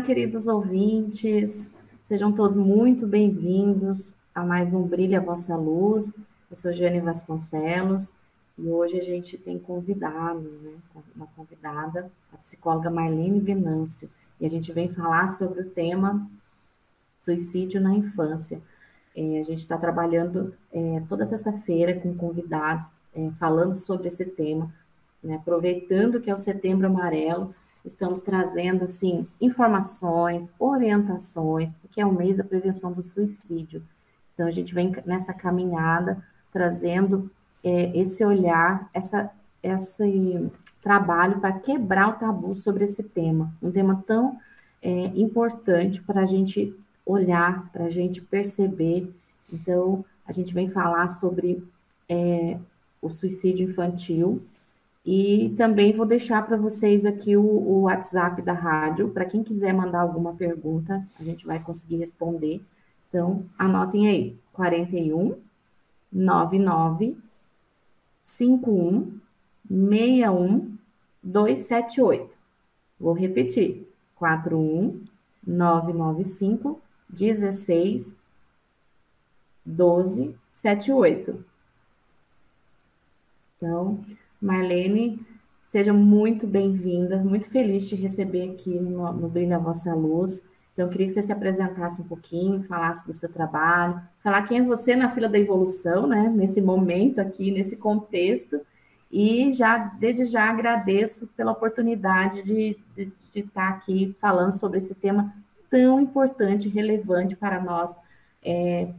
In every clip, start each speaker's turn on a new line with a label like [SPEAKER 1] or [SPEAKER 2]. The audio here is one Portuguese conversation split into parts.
[SPEAKER 1] queridos ouvintes, sejam todos muito bem-vindos a mais um Brilha a Vossa Luz. Eu sou Jane Vasconcelos e hoje a gente tem convidado, uma convidada, a psicóloga Marlene Venâncio, e a gente vem falar sobre o tema suicídio na infância. A gente está trabalhando toda sexta-feira com convidados, falando sobre esse tema, né, aproveitando que é o Setembro Amarelo. Estamos trazendo, assim, informações, orientações, porque é o mês da prevenção do suicídio. Então, a gente vem nessa caminhada, trazendo esse olhar, esse trabalho para quebrar o tabu sobre esse tema. Um tema tão importante para a gente olhar, para a gente perceber. Então, a gente vem falar sobre o suicídio infantil. E também vou deixar para vocês aqui o WhatsApp da rádio, para quem quiser mandar alguma pergunta, a gente vai conseguir responder. Então, anotem aí, 41 99 51 61 278. Vou repetir, 41 995 16 12 78. Então, Marlene, seja muito bem-vinda, muito feliz de te receber aqui no Brilho a Vossa Luz. Então, eu queria que você se apresentasse um pouquinho, falasse do seu trabalho, falar quem é você na fila da evolução, né? Nesse momento aqui, nesse contexto. E desde já agradeço pela oportunidade de estar aqui falando sobre esse tema tão importante e relevante para nós,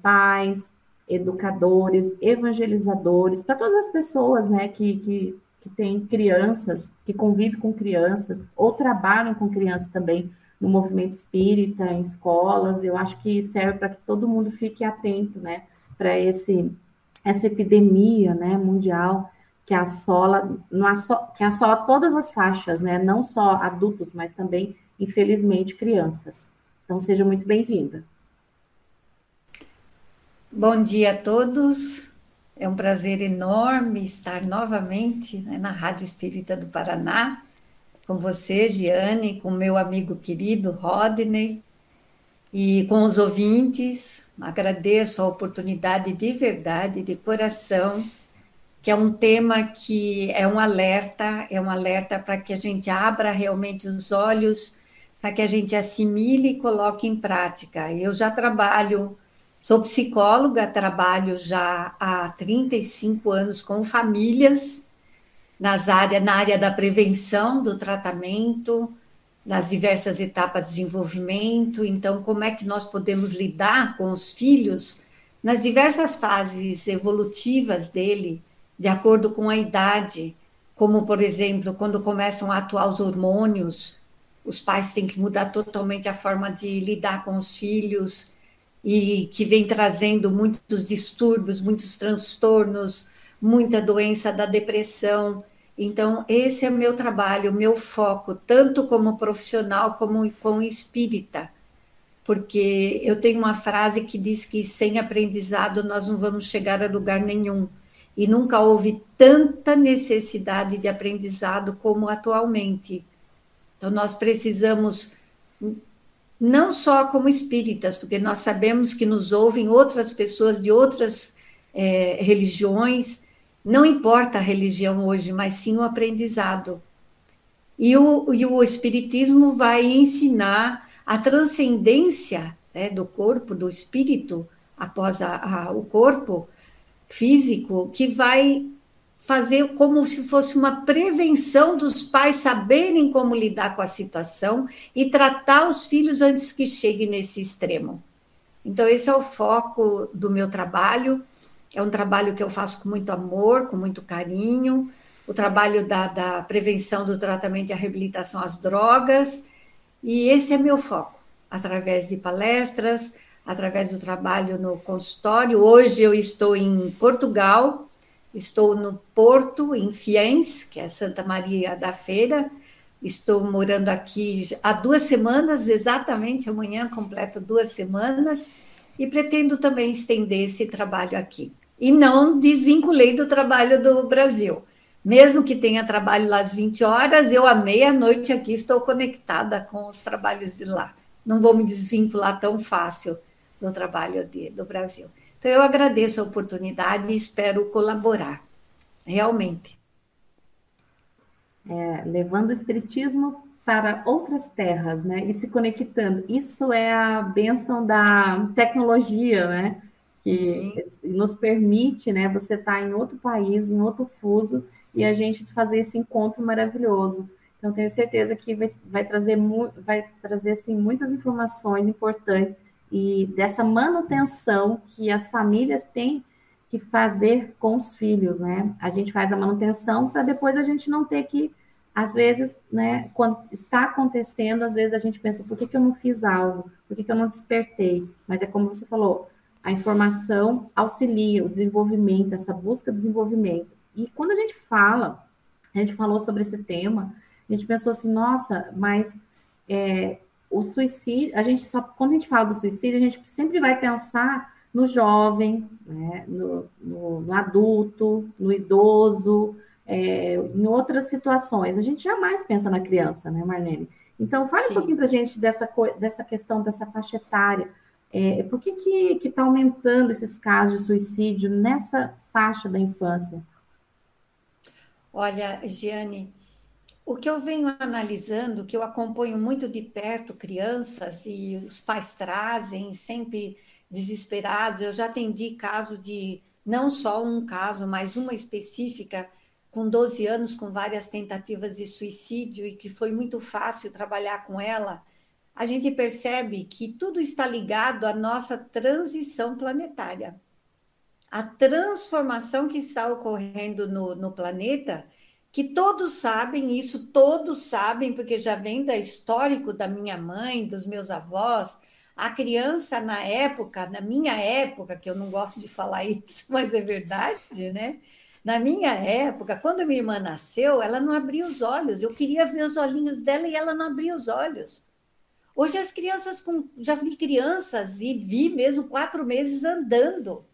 [SPEAKER 1] pais, educadores, evangelizadores, para todas as pessoas, né, que têm crianças, que convivem com crianças, ou trabalham com crianças também no movimento espírita, em escolas. Eu acho que serve para que todo mundo fique atento, né, para essa epidemia, né, mundial que assola todas as faixas, né, não só adultos, mas também, infelizmente, crianças. Então, seja muito bem-vinda.
[SPEAKER 2] Bom dia a todos, é um prazer enorme estar novamente, né, na Rádio Espírita do Paraná, com você, Giane, com meu amigo querido Rodney, e com os ouvintes. Agradeço a oportunidade de verdade, de coração, que é um tema que é um alerta para que a gente abra realmente os olhos, para que a gente assimile e coloque em prática. Eu já sou psicóloga, trabalho já há 35 anos com famílias, na área da prevenção, do tratamento, nas diversas etapas de desenvolvimento. Então, como é que nós podemos lidar com os filhos nas diversas fases evolutivas dele, de acordo com a idade, como, por exemplo, quando começam a atuar os hormônios, os pais têm que mudar totalmente a forma de lidar com os filhos, e que vem trazendo muitos distúrbios, muitos transtornos, muita doença da depressão. Então, esse é o meu trabalho, o meu foco, tanto como profissional como como espírita, porque eu tenho uma frase que diz que sem aprendizado nós não vamos chegar a lugar nenhum, e nunca houve tanta necessidade de aprendizado como atualmente. Então, nós precisamos, não só como espíritas, porque nós sabemos que nos ouvem outras pessoas de outras religiões, não importa a religião hoje, mas sim o aprendizado. E o espiritismo vai ensinar a transcendência, né, do corpo, do espírito, após o corpo físico, que vai fazer como se fosse uma prevenção dos pais saberem como lidar com a situação e tratar os filhos antes que chegue nesse extremo. Então, esse é o foco do meu trabalho. É um trabalho que eu faço com muito amor, com muito carinho, o trabalho da prevenção, do tratamento e a reabilitação às drogas, e esse é meu foco, através de palestras, através do trabalho no consultório. Hoje eu estou em Portugal, estou no Porto, em Fiens, que é Santa Maria da Feira. Estou morando aqui há 2 semanas, exatamente amanhã completa 2 semanas, e pretendo também estender esse trabalho aqui. E não desvinculei do trabalho do Brasil, Mesmo que tenha trabalho lá às 20 horas, eu à meia-noite aqui estou conectada com os trabalhos de lá. Não vou me desvincular tão fácil do trabalho do Brasil. Então, eu agradeço a oportunidade e espero colaborar, realmente.
[SPEAKER 1] Levando o espiritismo para outras terras, né? E se conectando. Isso é a bênção da tecnologia, né? Que
[SPEAKER 2] Sim,
[SPEAKER 1] nos permite, né? Você estar em outro país, em outro fuso, e a gente fazer esse encontro maravilhoso. Então, tenho certeza que vai trazer assim, muitas informações importantes e dessa manutenção que as famílias têm que fazer com os filhos, né? A gente faz a manutenção para depois a gente não ter que, às vezes, né, quando está acontecendo, às vezes a gente pensa, por que, que eu não fiz algo? Por que, que eu não despertei? Mas é como você falou, a informação auxilia o desenvolvimento, essa busca de desenvolvimento. E quando a gente falou sobre esse tema, a gente pensou assim, nossa, mas o suicídio, quando a gente fala do suicídio, a gente sempre vai pensar no jovem, né, no adulto, no idoso, em outras situações. A gente jamais pensa na criança, né, Marlene? Então, fale um pouquinho
[SPEAKER 2] sim.
[SPEAKER 1] para a gente dessa questão, dessa faixa etária. Por que está aumentando esses casos de suicídio nessa faixa da infância?
[SPEAKER 2] Olha, Giane, o que eu venho analisando, que eu acompanho muito de perto crianças e os pais trazem sempre desesperados. Eu já atendi caso de, não só um caso, mas uma específica com 12 anos, com várias tentativas de suicídio e que foi muito fácil trabalhar com ela. A gente percebe que tudo está ligado à nossa transição planetária. A transformação que está ocorrendo no planeta, que todos sabem, isso todos sabem, porque já vem da histórico da minha mãe, dos meus avós. A criança, na época, na minha época, que eu não gosto de falar isso, mas é verdade, né? Na minha época, quando minha irmã nasceu, ela não abria os olhos. Eu queria ver os olhinhos dela e ela não abria os olhos. Hoje as crianças, já vi crianças e vi mesmo 4 meses andando.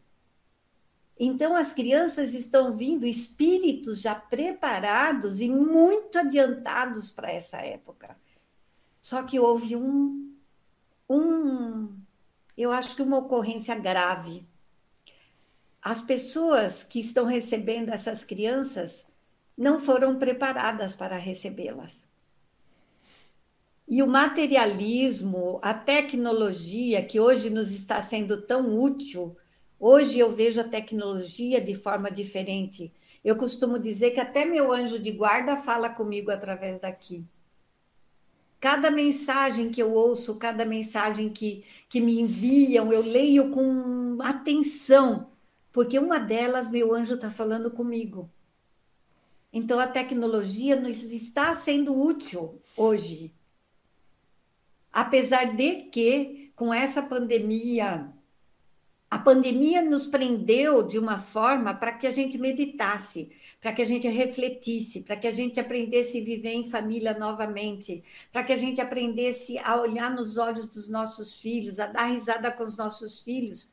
[SPEAKER 2] Então, as crianças estão vindo, espíritos já preparados e muito adiantados para essa época. Só que houve eu acho que uma ocorrência grave. As pessoas que estão recebendo essas crianças não foram preparadas para recebê-las. E o materialismo, a tecnologia, que hoje nos está sendo tão útil, hoje eu vejo a tecnologia de forma diferente. Eu costumo dizer que até meu anjo de guarda fala comigo através daqui. Cada mensagem que eu ouço, cada mensagem que me enviam, eu leio com atenção, porque uma delas, meu anjo está falando comigo. Então, a tecnologia nos está sendo útil hoje. Apesar de que, com essa pandemia, a pandemia nos prendeu de uma forma para que a gente meditasse, para que a gente refletisse, para que a gente aprendesse a viver em família novamente, para que a gente aprendesse a olhar nos olhos dos nossos filhos, a dar risada com os nossos filhos.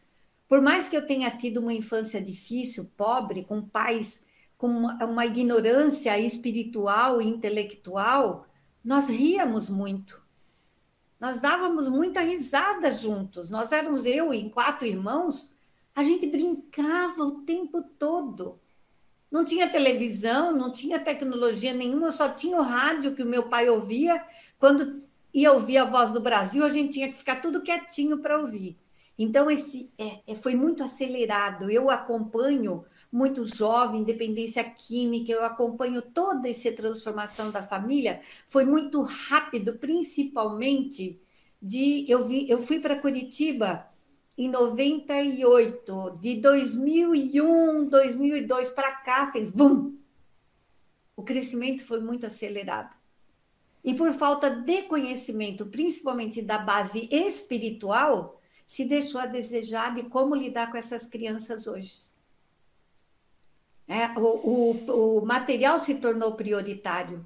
[SPEAKER 2] Por mais que eu tenha tido uma infância difícil, pobre, com pais com uma ignorância espiritual e intelectual, nós ríamos muito. Nós dávamos muita risada juntos. Nós éramos eu e 4 irmãos. A gente brincava o tempo todo. Não tinha televisão, não tinha tecnologia nenhuma, só tinha o rádio que o meu pai ouvia. Quando ia ouvir a Voz do Brasil, a gente tinha que ficar tudo quietinho para ouvir. Então, foi muito acelerado. Eu acompanho muito jovem, dependência química, eu acompanho toda essa transformação da família. Foi muito rápido, principalmente eu fui para Curitiba em 98, de 2001, 2002 para cá, fez bum! O crescimento foi muito acelerado. E por falta de conhecimento, principalmente da base espiritual, se deixou a desejar de como lidar com essas crianças hoje. O material se tornou prioritário.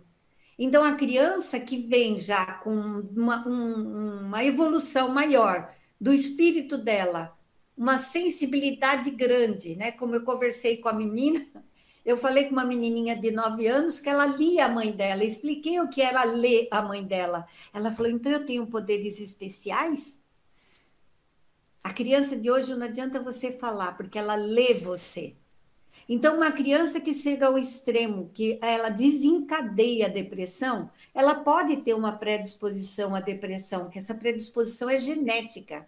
[SPEAKER 2] Então, a criança que vem já com uma evolução maior do espírito dela, uma sensibilidade grande, né? Como eu conversei com a menina, Eu falei com uma menininha de 9 anos que ela lia a mãe dela, expliquei o que era ler a mãe dela. Ela falou: então eu tenho poderes especiais? A criança de hoje não adianta você falar, porque ela lê você. Então, uma criança que chega ao extremo, que ela desencadeia a depressão, ela pode ter uma predisposição à depressão, que essa predisposição é genética.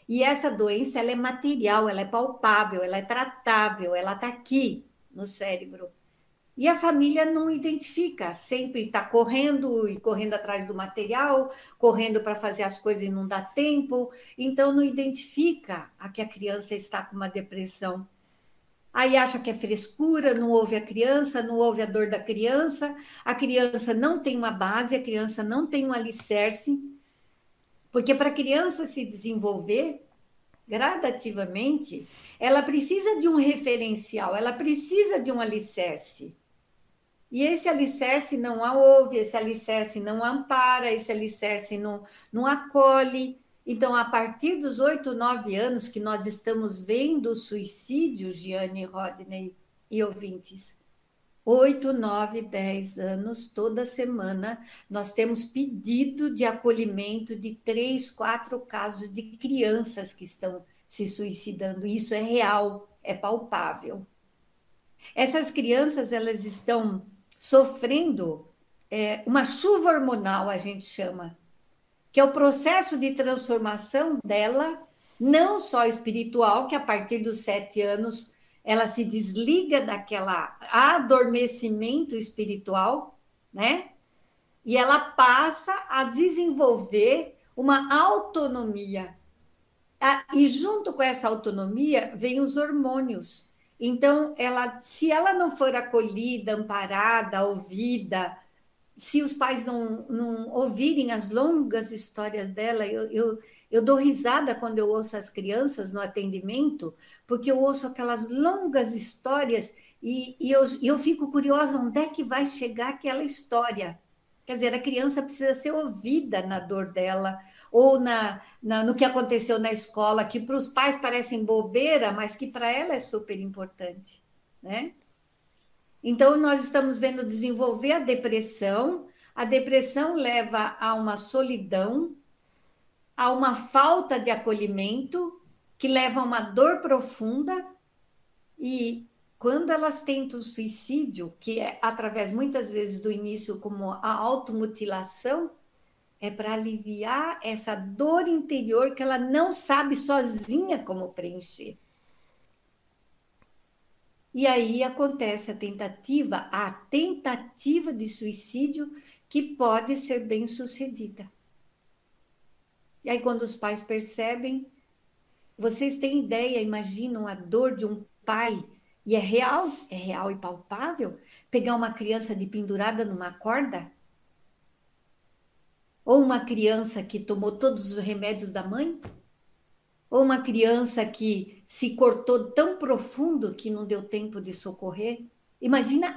[SPEAKER 2] E essa doença, ela é material, ela é palpável, ela é tratável, ela está aqui no cérebro. E a família não identifica, sempre está correndo e correndo atrás do material, correndo para fazer as coisas e não dá tempo, então não identifica a que a criança está com uma depressão. Aí acha que é frescura, não ouve a criança, não ouve a dor da criança, a criança não tem uma base, a criança não tem um alicerce, porque para a criança se desenvolver gradativamente, ela precisa de um referencial, ela precisa de um alicerce. E esse alicerce não a ouve, esse alicerce não a ampara, esse alicerce não acolhe. Então, a partir dos 8, 9 anos que nós estamos vendo suicídios, Giane, Rodney e ouvintes, 8, 9, 10 anos, toda semana, nós temos pedido de acolhimento de 3, 4 casos de crianças que estão se suicidando. Isso é real, é palpável. Essas crianças, elas estão sofrendo uma chuva hormonal, a gente chama, que é o processo de transformação dela, não só espiritual, que a partir dos 7 anos ela se desliga daquela adormecimento espiritual, né? E ela passa a desenvolver uma autonomia. E junto com essa autonomia vem os hormônios. Então, se ela não for acolhida, amparada, ouvida, se os pais não ouvirem as longas histórias dela, eu dou risada quando eu ouço as crianças no atendimento, porque eu ouço aquelas longas histórias e eu fico curiosa onde é que vai chegar aquela história. Quer dizer, a criança precisa ser ouvida na dor dela, ou no que aconteceu na escola, que para os pais parecem bobeira, mas que para ela é super importante, né? Então, nós estamos vendo desenvolver a depressão leva a uma solidão, a uma falta de acolhimento, que leva a uma dor profunda, e quando elas tentam suicídio, que é através muitas vezes do início como a automutilação, é para aliviar essa dor interior que ela não sabe sozinha como preencher. E aí acontece a tentativa de suicídio que pode ser bem sucedida. E aí quando os pais percebem, vocês têm ideia, imaginam a dor de um pai, e é real e palpável, pegar uma criança de pendurada numa corda? Ou uma criança que tomou todos os remédios da mãe? Ou uma criança que se cortou tão profundo que não deu tempo de socorrer? Imagina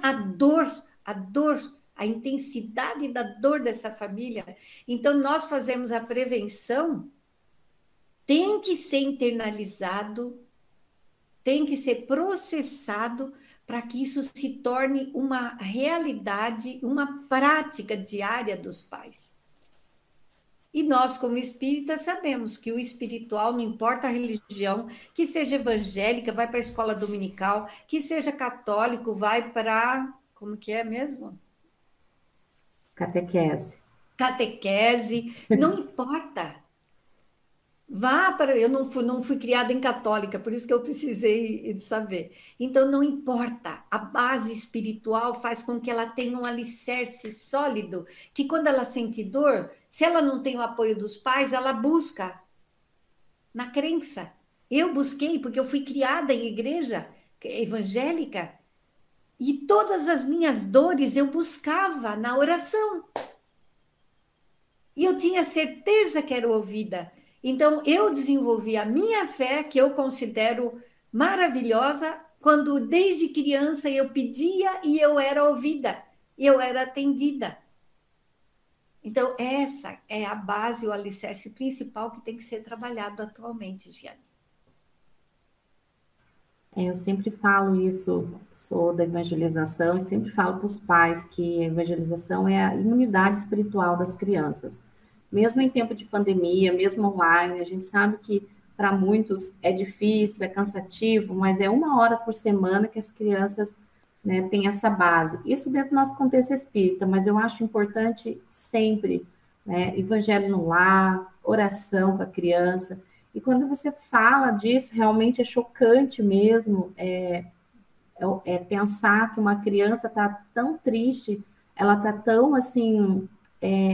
[SPEAKER 2] a intensidade da dor dessa família. Então, nós fazemos a prevenção, tem que ser internalizado, tem que ser processado para que isso se torne uma realidade, uma prática diária dos pais. E nós, como espíritas, sabemos que o espiritual, não importa a religião, que seja evangélica, vai para a escola dominical, que seja católico, vai para. Como que é mesmo?
[SPEAKER 1] Catequese.
[SPEAKER 2] Catequese, não importa. Vá para. Eu não fui criada em católica, por isso que eu precisei de saber. Então, não importa. A base espiritual faz com que ela tenha um alicerce sólido, que quando ela sente dor, se ela não tem o apoio dos pais, ela busca na crença. Eu busquei, porque eu fui criada em igreja evangélica, e todas as minhas dores eu buscava na oração. E eu tinha certeza que era ouvida. Então, eu desenvolvi a minha fé, que eu considero maravilhosa, quando desde criança eu pedia e eu era ouvida, eu era atendida. Então, essa é a base, o alicerce principal que tem que ser trabalhado atualmente, Giane.
[SPEAKER 1] Eu sempre falo isso, sou da evangelização, e sempre falo para os pais que a evangelização é a imunidade espiritual das crianças. Mesmo em tempo de pandemia, mesmo online, a gente sabe que para muitos é difícil, é cansativo, mas é 1 hora por semana que as crianças, né, têm essa base. Isso dentro do nosso contexto espírita, mas eu acho importante sempre, né, evangelho no lar, oração com a criança. E quando você fala disso, realmente é chocante mesmo, pensar que uma criança está tão triste, ela está tão assim,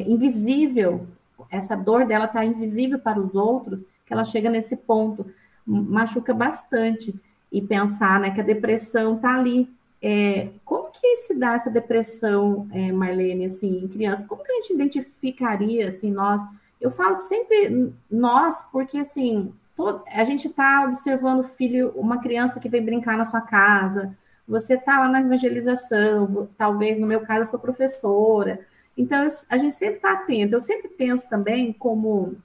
[SPEAKER 1] invisível, essa dor dela está invisível para os outros, que ela chega nesse ponto, machuca bastante. E pensar, né, que a depressão está ali. Como que se dá essa depressão, Marlene, assim, em criança? Como que a gente identificaria, assim, nós? Eu falo sempre nós, porque, assim, a gente está observando o filho, uma criança que vem brincar na sua casa, você está lá na evangelização, talvez, no meu caso, eu sou professora, então a gente sempre está atento. Eu sempre penso também como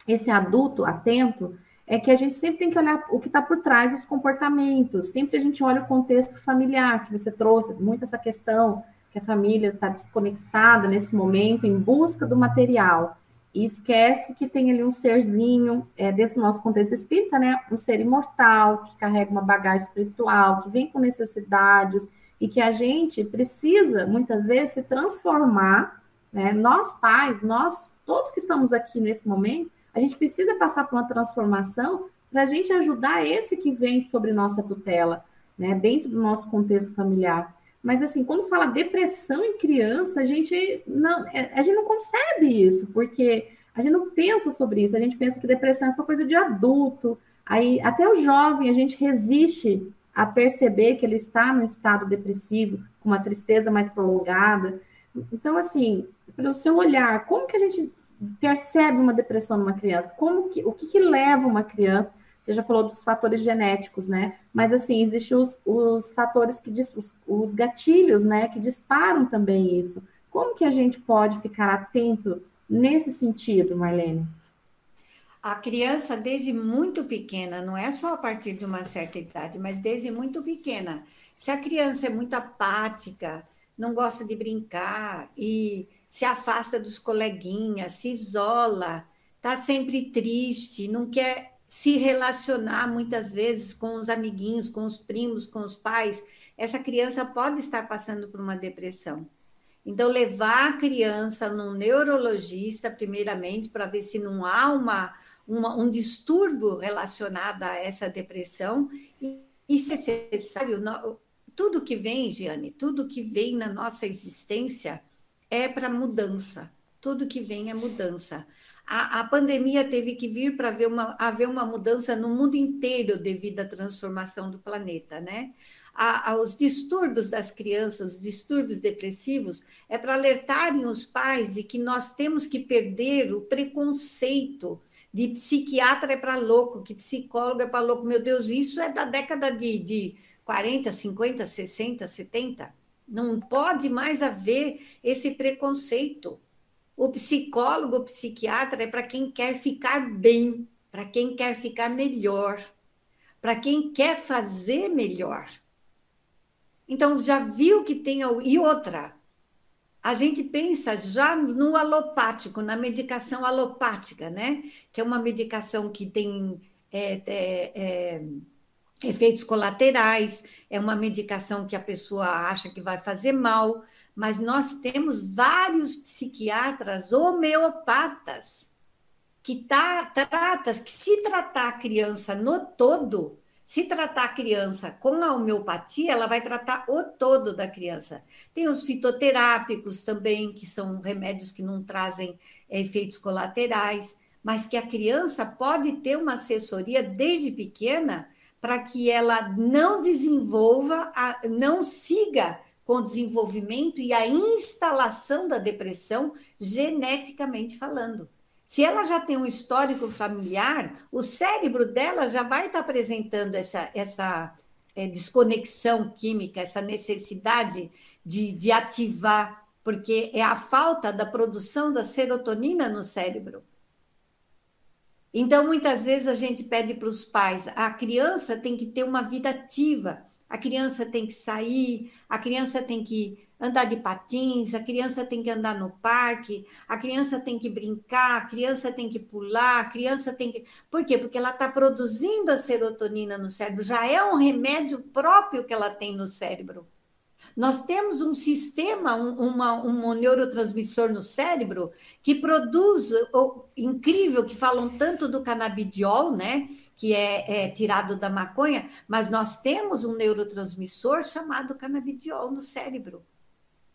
[SPEAKER 1] esse adulto atento, é que a gente sempre tem que olhar o que está por trás dos comportamentos. Sempre a gente olha o contexto familiar, que você trouxe, muito essa questão que a família está desconectada nesse momento, em busca do material. E esquece que tem ali um serzinho, dentro do nosso contexto espírita, né? Um ser imortal, que carrega uma bagagem espiritual, que vem com necessidades, e que a gente precisa, muitas vezes, se transformar, né? Nós, pais, nós, todos que estamos aqui nesse momento, a gente precisa passar por uma transformação para a gente ajudar esse que vem sobre nossa tutela, né, dentro do nosso contexto familiar. Mas, assim, quando fala depressão em criança, a gente não concebe isso, porque a gente não pensa sobre isso, a gente pensa que depressão é só coisa de adulto. Aí, até o jovem, a gente resiste a perceber que ele está no estado depressivo, com uma tristeza mais prolongada. Então, assim, pelo seu olhar, como que a gente percebe uma depressão numa criança? O que leva uma criança? Você já falou dos fatores genéticos, né? Mas assim, existem os fatores os gatilhos, né? Que disparam também isso. Como que a gente pode ficar atento nesse sentido, Marlene?
[SPEAKER 2] A criança, desde muito pequena, não é só a partir de uma certa idade, mas desde muito pequena. Se a criança é muito apática, não gosta de brincar e se afasta dos coleguinhas, se isola, está sempre triste, não quer se relacionar muitas vezes com os amiguinhos, com os primos, com os pais, essa criança pode estar passando por uma depressão. Então, levar a criança num neurologista, primeiramente, para ver se não há um distúrbio relacionado a essa depressão. E se necessário, tudo que vem, Giane, tudo que vem na nossa existência é para mudança. Tudo que vem é mudança. A pandemia teve que vir para haver uma mudança no mundo inteiro devido à transformação do planeta, né? Os distúrbios das crianças, os distúrbios depressivos, é para alertarem os pais de que nós temos que perder o preconceito de psiquiatra é para louco, que psicólogo é para louco. Meu Deus, isso é da década de 40, 50, 60, 70. Não pode mais haver esse preconceito. O psicólogo, o psiquiatra é para quem quer ficar bem, para quem quer ficar melhor, para quem quer fazer melhor. Então, já viu que tem. E outra, a gente pensa já no alopático, na medicação alopática, né? Que é uma medicação que tem efeitos colaterais, é uma medicação que a pessoa acha que vai fazer mal, mas nós temos vários psiquiatras homeopatas que se tratar a criança no todo, se tratar a criança com a homeopatia, ela vai tratar o todo da criança. Tem os fitoterápicos também, que são remédios que não trazem efeitos colaterais, mas que a criança pode ter uma assessoria desde pequena para que ela não desenvolva, não siga com o desenvolvimento e a instalação da depressão geneticamente falando. Se ela já tem um histórico familiar, o cérebro dela já vai estar apresentando essa desconexão química, essa necessidade de ativar, porque é a falta da produção da serotonina no cérebro. Então, muitas vezes a gente pede para os pais, a criança tem que ter uma vida ativa, a criança tem que sair, a criança tem que andar de patins, a criança tem que andar no parque, a criança tem que brincar, a criança tem que pular, a criança tem que. Por quê? Porque ela está produzindo a serotonina no cérebro, já é um remédio próprio que ela tem no cérebro. Nós temos um sistema, um neurotransmissor no cérebro que produz, incrível, que falam tanto do canabidiol, né? Que é tirado da maconha, mas nós temos um neurotransmissor chamado canabidiol no cérebro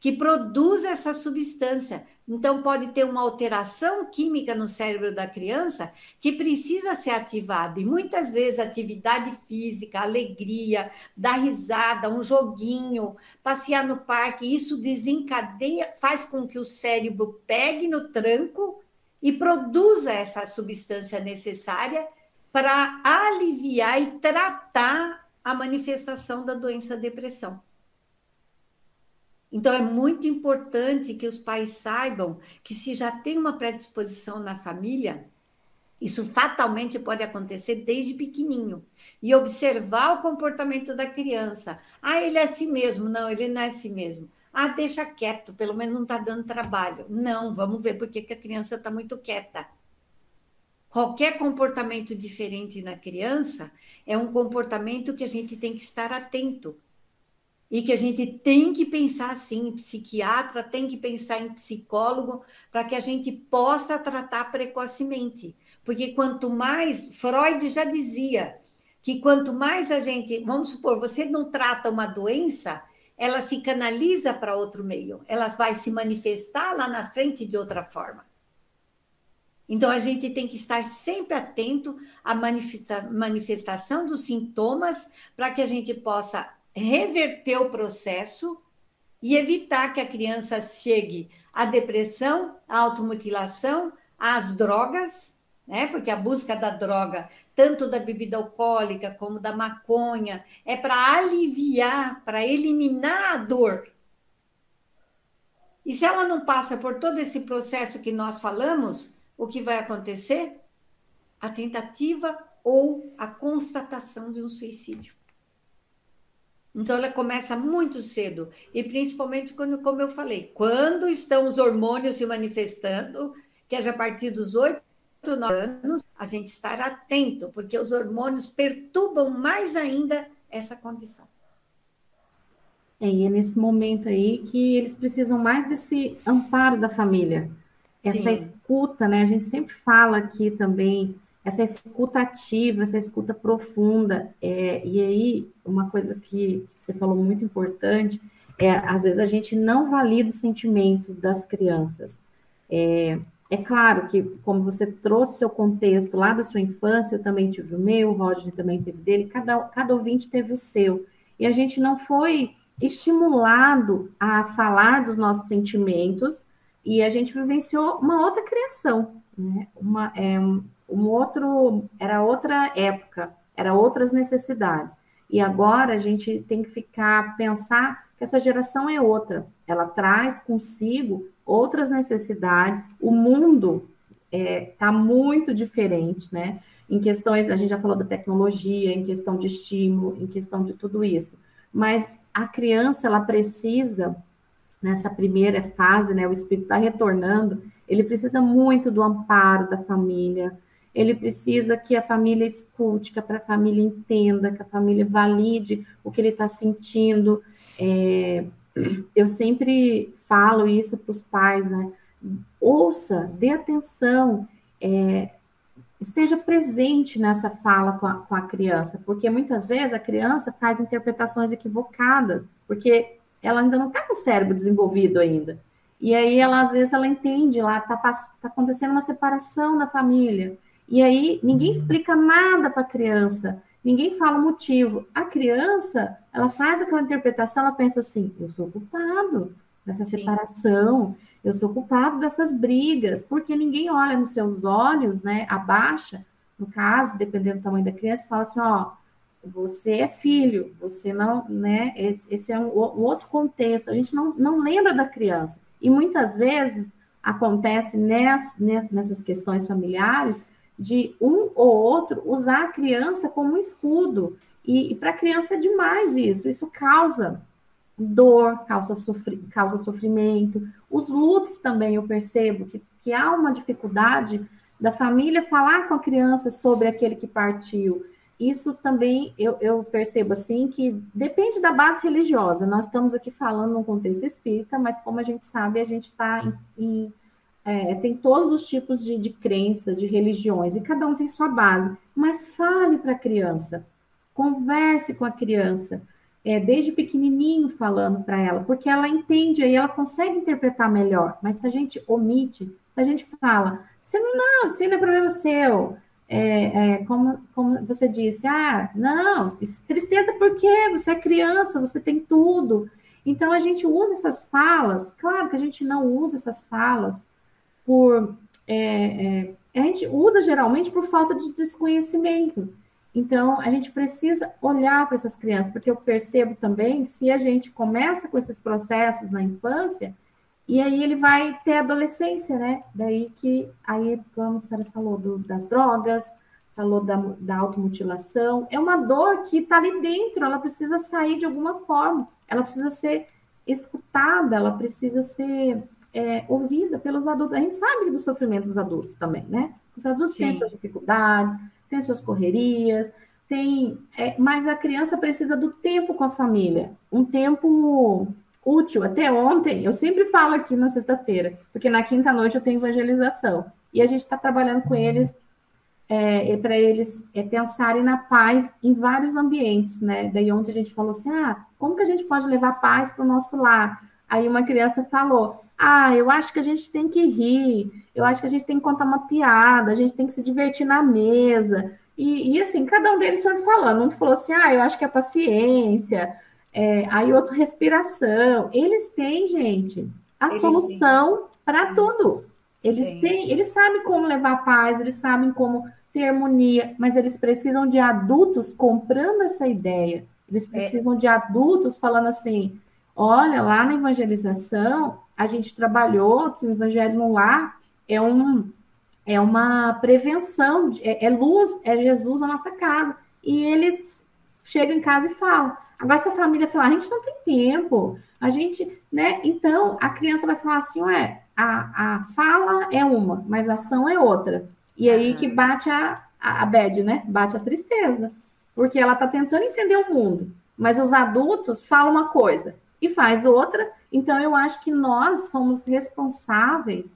[SPEAKER 2] que produz essa substância. Então, pode ter uma alteração química no cérebro da criança que precisa ser ativado. E muitas vezes, atividade física, alegria, dar risada, um joguinho, passear no parque, isso desencadeia, faz com que o cérebro pegue no tranco e produza essa substância necessária para aliviar e tratar a manifestação da doença depressão. Então, é muito importante que os pais saibam que se já tem uma predisposição na família, isso fatalmente pode acontecer desde pequenininho. E observar o comportamento da criança. Ah, ele é assim mesmo. Não, ele não é assim mesmo. Ah, deixa quieto, pelo menos não está dando trabalho. Não, vamos ver por que a criança está muito quieta. Qualquer comportamento diferente na criança é um comportamento que a gente tem que estar atento. E que a gente tem que pensar assim, em psiquiatra, tem que pensar em psicólogo, para que a gente possa tratar precocemente. Porque quanto mais, Freud já dizia, que quanto mais a gente, vamos supor, você não trata uma doença, ela se canaliza para outro meio, ela vai se manifestar lá na frente de outra forma. Então, a gente tem que estar sempre atento à manifestação dos sintomas, para que a gente possa reverter o processo e evitar que a criança chegue à depressão, à automutilação, às drogas, né? Porque a busca da droga, tanto da bebida alcoólica como da maconha, é para aliviar, para eliminar a dor. E se ela não passa por todo esse processo que nós falamos, o que vai acontecer? A tentativa ou a constatação de um suicídio. Então, ela começa muito cedo, e principalmente quando, como eu falei, quando estão os hormônios se manifestando, que é já a partir dos 8, 9 anos, a gente estar atento, porque os hormônios perturbam mais ainda essa condição.
[SPEAKER 1] E é nesse momento aí que eles precisam mais desse amparo da família, essa escuta, né? A gente sempre fala aqui também, essa escuta ativa, essa escuta profunda. E aí, uma coisa que você falou muito importante, às vezes a gente não valida os sentimentos das crianças. É claro que, como você trouxe seu contexto lá da sua infância, eu também tive o meu, o Roger também teve dele, cada ouvinte teve o seu. E a gente não foi estimulado a falar dos nossos sentimentos, e a gente vivenciou uma outra criação, né? Era outra época, eram outras necessidades. E agora a gente tem que pensar que essa geração é outra. Ela traz consigo outras necessidades. O mundo está muito diferente, né? Em questões, a gente já falou da tecnologia, em questão de estímulo, em questão de tudo isso. Mas a criança, ela precisa, nessa primeira fase, né? O espírito está retornando, ele precisa muito do amparo da família, ele precisa que a família escute, que a família entenda, que a família valide o que ele está sentindo. Eu sempre falo isso para os pais, né? Ouça, dê atenção, esteja presente nessa fala com a criança, porque muitas vezes a criança faz interpretações equivocadas, porque ela ainda não está com o cérebro desenvolvido ainda. E aí, às vezes, ela entende, lá está acontecendo uma separação na família. E aí, ninguém explica nada para a criança, ninguém fala o motivo. A criança, ela faz aquela interpretação, ela pensa assim, eu sou culpado dessa separação, eu sou culpado dessas brigas, porque ninguém olha nos seus olhos, né, abaixa, no caso, dependendo do tamanho da criança, fala assim, ó, você é filho, você não, né, esse é um outro contexto, a gente não lembra da criança. E muitas vezes acontece nessas questões familiares de um ou outro usar a criança como escudo. E para a criança é demais isso. Isso causa dor, causa sofrimento. Os lutos também eu percebo que há uma dificuldade da família falar com a criança sobre aquele que partiu. Isso também eu percebo assim que depende da base religiosa. Nós estamos aqui falando num contexto espírita, mas como a gente sabe, a gente está tem todos os tipos de crenças, de religiões, e cada um tem sua base. Mas fale para a criança, converse com a criança, desde pequenininho falando para ela, porque ela entende aí, ela consegue interpretar melhor. Mas se a gente omite, se a gente fala, isso não é problema seu, como você disse, não, tristeza por quê? Você é criança, você tem tudo. Então a gente usa essas falas, claro que a gente não usa essas falas a gente usa geralmente por falta de desconhecimento. Então, a gente precisa olhar para essas crianças, porque eu percebo também que se a gente começa com esses processos na infância, e aí ele vai ter adolescência, né? Daí que, aí, como a senhora falou, das drogas, falou da automutilação, é uma dor que está ali dentro, ela precisa sair de alguma forma, ela precisa ser escutada, ela precisa ser ouvida pelos adultos. A gente sabe do sofrimento dos adultos também, né? Os adultos têm suas dificuldades, têm suas correrias, mas a criança precisa do tempo com a família, um tempo útil. Até ontem, eu sempre falo aqui na sexta-feira, porque na quinta-noite eu tenho evangelização, e a gente está trabalhando com eles para eles pensarem na paz em vários ambientes, né? Daí ontem a gente falou assim, como que a gente pode levar paz para o nosso lar? Aí uma criança falou, eu acho que a gente tem que rir, eu acho que a gente tem que contar uma piada, a gente tem que se divertir na mesa. E assim, cada um deles foi falando. Um falou assim, eu acho que é paciência, aí outro respiração. Eles têm, gente, a solução para tudo. Eles sabem como levar paz, eles sabem como ter harmonia, mas eles precisam de adultos comprando essa ideia. Eles precisam de adultos falando assim, olha, lá na evangelização, a gente trabalhou que o evangelho no lar é uma prevenção, luz, é Jesus na nossa casa. E eles chegam em casa e falam. Agora, se a família falar, a gente não tem tempo, a gente, né? Então, a criança vai falar assim, a fala é uma, mas a ação é outra. E aí que bate a bad, né? Bate a tristeza. Porque ela está tentando entender o mundo, mas os adultos falam uma coisa e faz outra. Então, eu acho que nós somos responsáveis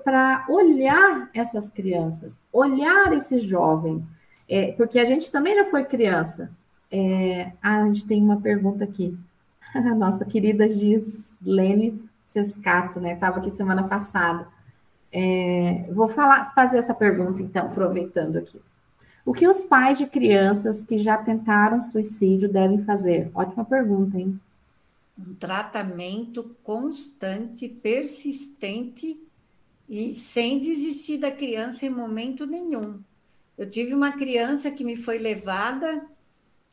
[SPEAKER 1] para olhar essas crianças, olhar esses jovens, porque a gente também já foi criança. A gente tem uma pergunta aqui. A nossa querida Gislene Sescato, né? Estava aqui semana passada. Vou fazer essa pergunta, então, aproveitando aqui. O que os pais de crianças que já tentaram suicídio devem fazer? Ótima pergunta, hein?
[SPEAKER 2] Um tratamento constante, persistente e sem desistir da criança em momento nenhum. Eu tive uma criança que me foi levada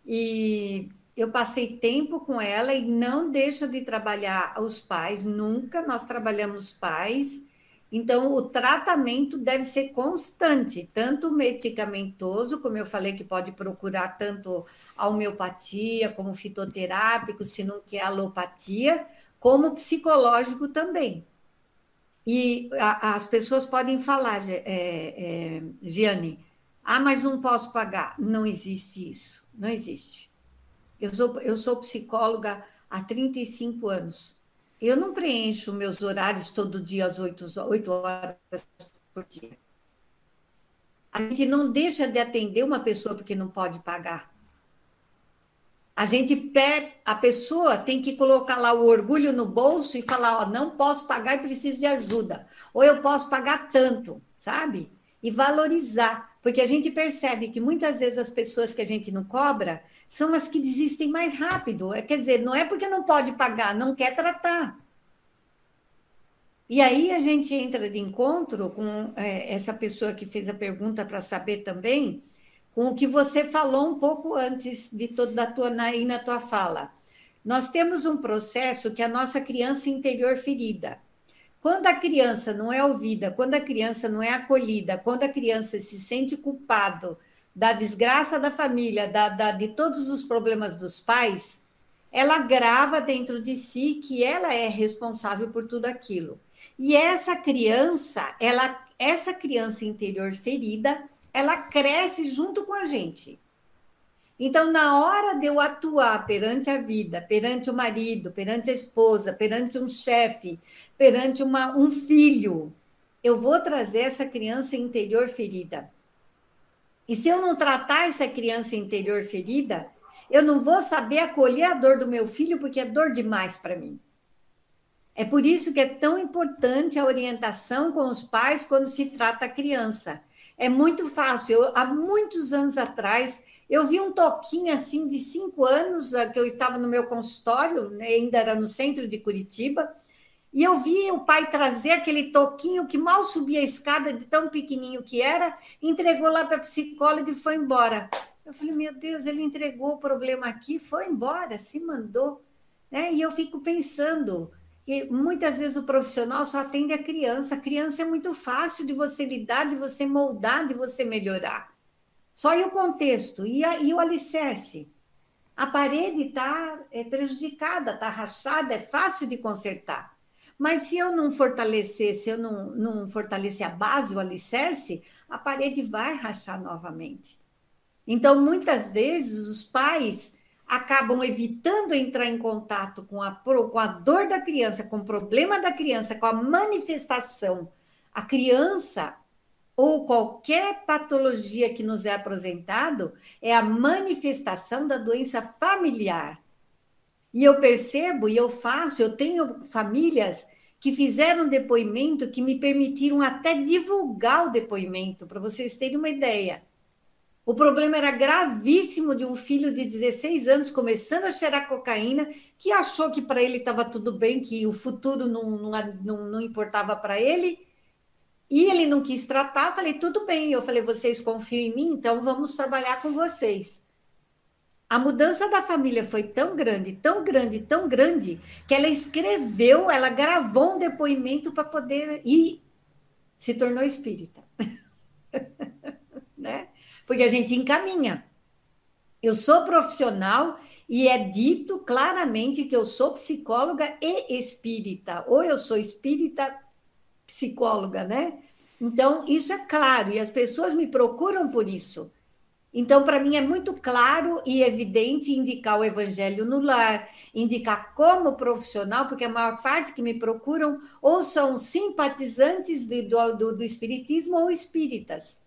[SPEAKER 2] e eu passei tempo com ela e não deixa de trabalhar os pais, nunca, nós trabalhamos pais. Então, o tratamento deve ser constante, tanto medicamentoso, como eu falei, que pode procurar tanto a homeopatia, como fitoterápico, se não quer alopatia, como psicológico também. E as pessoas podem falar, Giane, mas não posso pagar. Não existe isso, não existe. Eu sou psicóloga há 35 anos. Eu não preencho meus horários todo dia às 8 horas por dia. A gente não deixa de atender uma pessoa porque não pode pagar. A pessoa tem que colocar lá o orgulho no bolso e falar, não posso pagar e preciso de ajuda. Ou eu posso pagar tanto, sabe? E valorizar, porque a gente percebe que muitas vezes as pessoas que a gente não cobra são as que desistem mais rápido. Quer dizer, não é porque não pode pagar, não quer tratar. E aí a gente entra de encontro com essa pessoa que fez a pergunta para saber também, com o que você falou um pouco antes na tua fala. Nós temos um processo que é a nossa criança interior ferida. Quando a criança não é ouvida, quando a criança não é acolhida, quando a criança se sente culpado da desgraça da família, de todos os problemas dos pais, ela grava dentro de si que ela é responsável por tudo aquilo. E essa criança interior ferida, ela cresce junto com a gente. Então, na hora de eu atuar perante a vida, perante o marido, perante a esposa, perante um chefe, perante um filho, eu vou trazer essa criança interior ferida. E se eu não tratar essa criança interior ferida, eu não vou saber acolher a dor do meu filho, porque é dor demais para mim. É por isso que é tão importante a orientação com os pais quando se trata a criança. É muito fácil. Há muitos anos atrás, eu vi um toquinho assim de 5 anos, que eu estava no meu consultório, né, ainda era no centro de Curitiba, e eu vi o pai trazer aquele toquinho que mal subia a escada, de tão pequenininho que era, entregou lá para a psicóloga e foi embora. Eu falei, meu Deus, ele entregou o problema aqui, foi embora, se mandou. Né? E eu fico pensando que muitas vezes o profissional só atende a criança é muito fácil de você lidar, de você moldar, de você melhorar. Só e o contexto, e o alicerce. A parede está prejudicada, está rachada, é fácil de consertar. Mas se eu não fortalecer, se eu não fortalecer a base, o alicerce, a parede vai rachar novamente. Então, muitas vezes, os pais acabam evitando entrar em contato com a dor da criança, com o problema da criança, com a manifestação. A criança ou qualquer patologia que nos é apresentado é a manifestação da doença familiar. E eu percebo, e eu tenho famílias que fizeram depoimento que me permitiram até divulgar o depoimento, para vocês terem uma ideia. O problema era gravíssimo de um filho de 16 anos começando a cheirar cocaína, que achou que para ele estava tudo bem, que o futuro não importava para ele, e ele não quis tratar. Eu falei, tudo bem. Eu falei, vocês confiam em mim, então vamos trabalhar com vocês. A mudança da família foi tão grande, tão grande, tão grande, que ela gravou um depoimento para poder ir, se tornou espírita. Né? Porque a gente encaminha. Eu sou profissional e é dito claramente que eu sou psicóloga e espírita, ou eu sou espírita psicóloga, né? Então, isso é claro, e as pessoas me procuram por isso. Então, para mim, é muito claro e evidente indicar o evangelho no lar, indicar como profissional, porque a maior parte que me procuram ou são simpatizantes do espiritismo ou espíritas.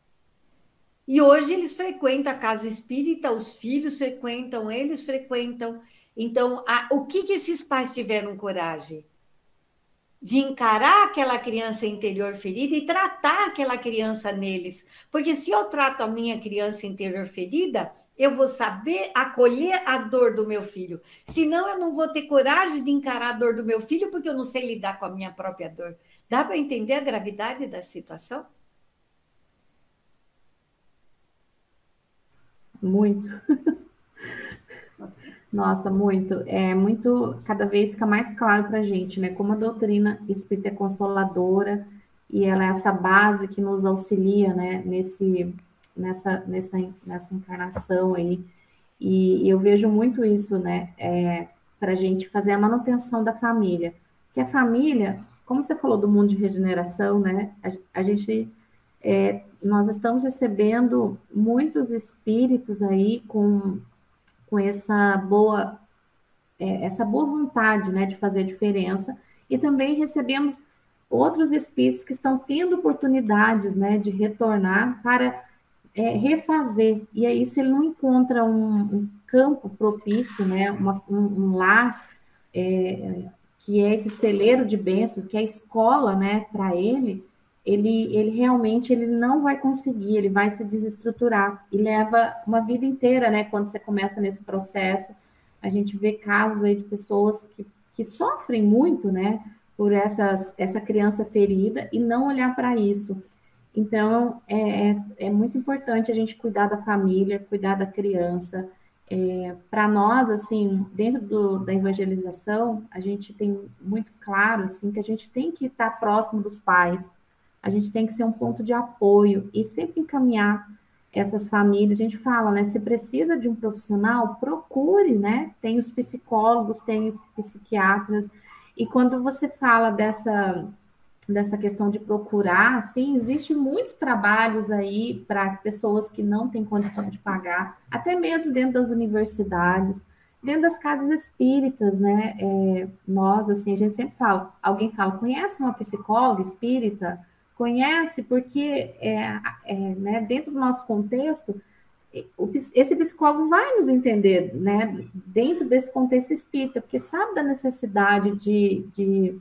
[SPEAKER 2] E hoje eles frequentam a casa espírita, os filhos frequentam, eles frequentam. Então, o que esses pais tiveram coragem? De encarar aquela criança interior ferida e tratar aquela criança neles. Porque se eu trato a minha criança interior ferida, eu vou saber acolher a dor do meu filho. Senão, eu não vou ter coragem de encarar a dor do meu filho, porque eu não sei lidar com a minha própria dor. Dá para entender a gravidade da situação?
[SPEAKER 1] Muito. Nossa, muito. É muito, cada vez fica mais claro para a gente, né? Como a doutrina espírita é consoladora e ela é essa base que nos auxilia, né? Nessa encarnação aí. E eu vejo muito isso, né? Para a gente fazer a manutenção da família. Que a família, como você falou do mundo de regeneração, né? A gente, nós estamos recebendo muitos espíritos aí com essa boa vontade, né, de fazer a diferença, e também recebemos outros espíritos que estão tendo oportunidades, né, de retornar para refazer, e aí se ele não encontra um campo propício, né, um lar, que é esse celeiro de bênçãos, que é a escola, né, para ele realmente ele não vai conseguir, ele vai se desestruturar e leva uma vida inteira, né? Quando você começa nesse processo, a gente vê casos aí de pessoas que sofrem muito, né? Por essa criança ferida e não olhar para isso. Então, é muito importante a gente cuidar da família, cuidar da criança, Para nós, assim, dentro da evangelização, a gente tem muito claro, assim, que a gente tem que estar próximo dos pais, a gente tem que ser um ponto de apoio e sempre encaminhar essas famílias. A gente fala, né, se precisa de um profissional, procure, né, tem os psicólogos, tem os psiquiatras, e quando você fala dessa questão de procurar, sim, existe muitos trabalhos aí para pessoas que não têm condição de pagar, até mesmo dentro das universidades, dentro das casas espíritas, né? Nós, assim, a gente sempre fala, alguém fala, conhece uma psicóloga espírita? Conhece, porque né, dentro do nosso contexto, esse psicólogo vai nos entender, né, dentro desse contexto espírita, porque sabe da necessidade de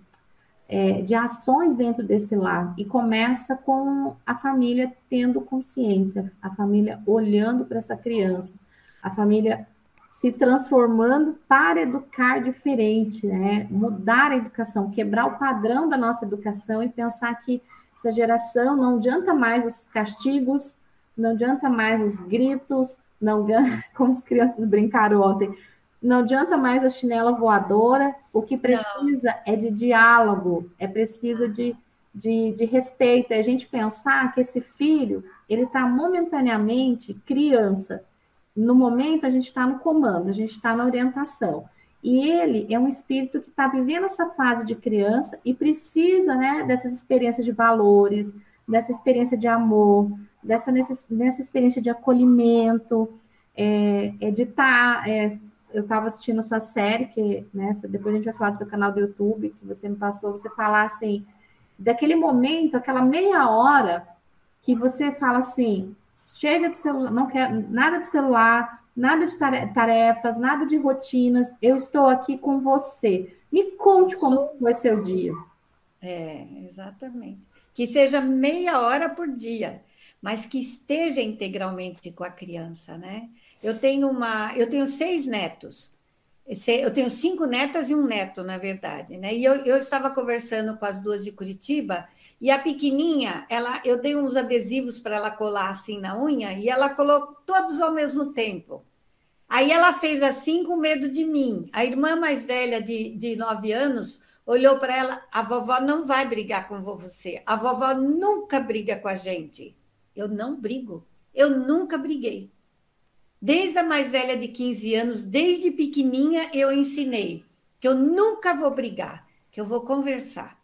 [SPEAKER 1] ações dentro desse lar. E começa com a família tendo consciência, a família olhando para essa criança, a família se transformando para educar diferente, né? Mudar a educação, quebrar o padrão da nossa educação e pensar que essa geração não adianta mais os castigos, não adianta mais os gritos, não como as crianças brincaram ontem, não adianta mais a chinela voadora, o que
[SPEAKER 2] Não,
[SPEAKER 1] precisa é de diálogo, é preciso de respeito, é a gente pensar que esse filho, ele está momentaneamente criança, no momento a gente está no comando, a gente está na orientação, e ele é um espírito que está vivendo essa fase de criança e precisa, né, dessas experiências de valores, dessa experiência de amor, nessa experiência de acolhimento, de estar eu estava assistindo a sua série, que né, depois a gente vai falar do seu canal do YouTube, que você me passou, você falar assim, daquele momento, aquela meia hora que você fala assim, chega de celular, não quero nada de celular, nada de tarefas, nada de rotinas, eu estou aqui com você. Me
[SPEAKER 2] eu
[SPEAKER 1] conte como
[SPEAKER 2] sou.
[SPEAKER 1] foi seu dia.
[SPEAKER 2] Exatamente. Que seja meia hora por dia, mas que esteja integralmente com a criança, né? Eu tenho 6 netos. Eu tenho 5 netas e um neto, na verdade, né? E eu estava conversando com as duas de Curitiba e a pequenininha, eu dei uns adesivos para ela colar assim na unha e ela colou todos ao mesmo tempo. Aí ela fez assim com medo de mim. A irmã mais velha, de 9 anos, olhou para ela: a vovó não vai brigar com você. A vovó nunca briga com a gente. Eu não brigo. Eu nunca briguei. Desde a mais velha de 15 anos, desde pequenininha, eu ensinei que eu nunca vou brigar, que eu vou conversar.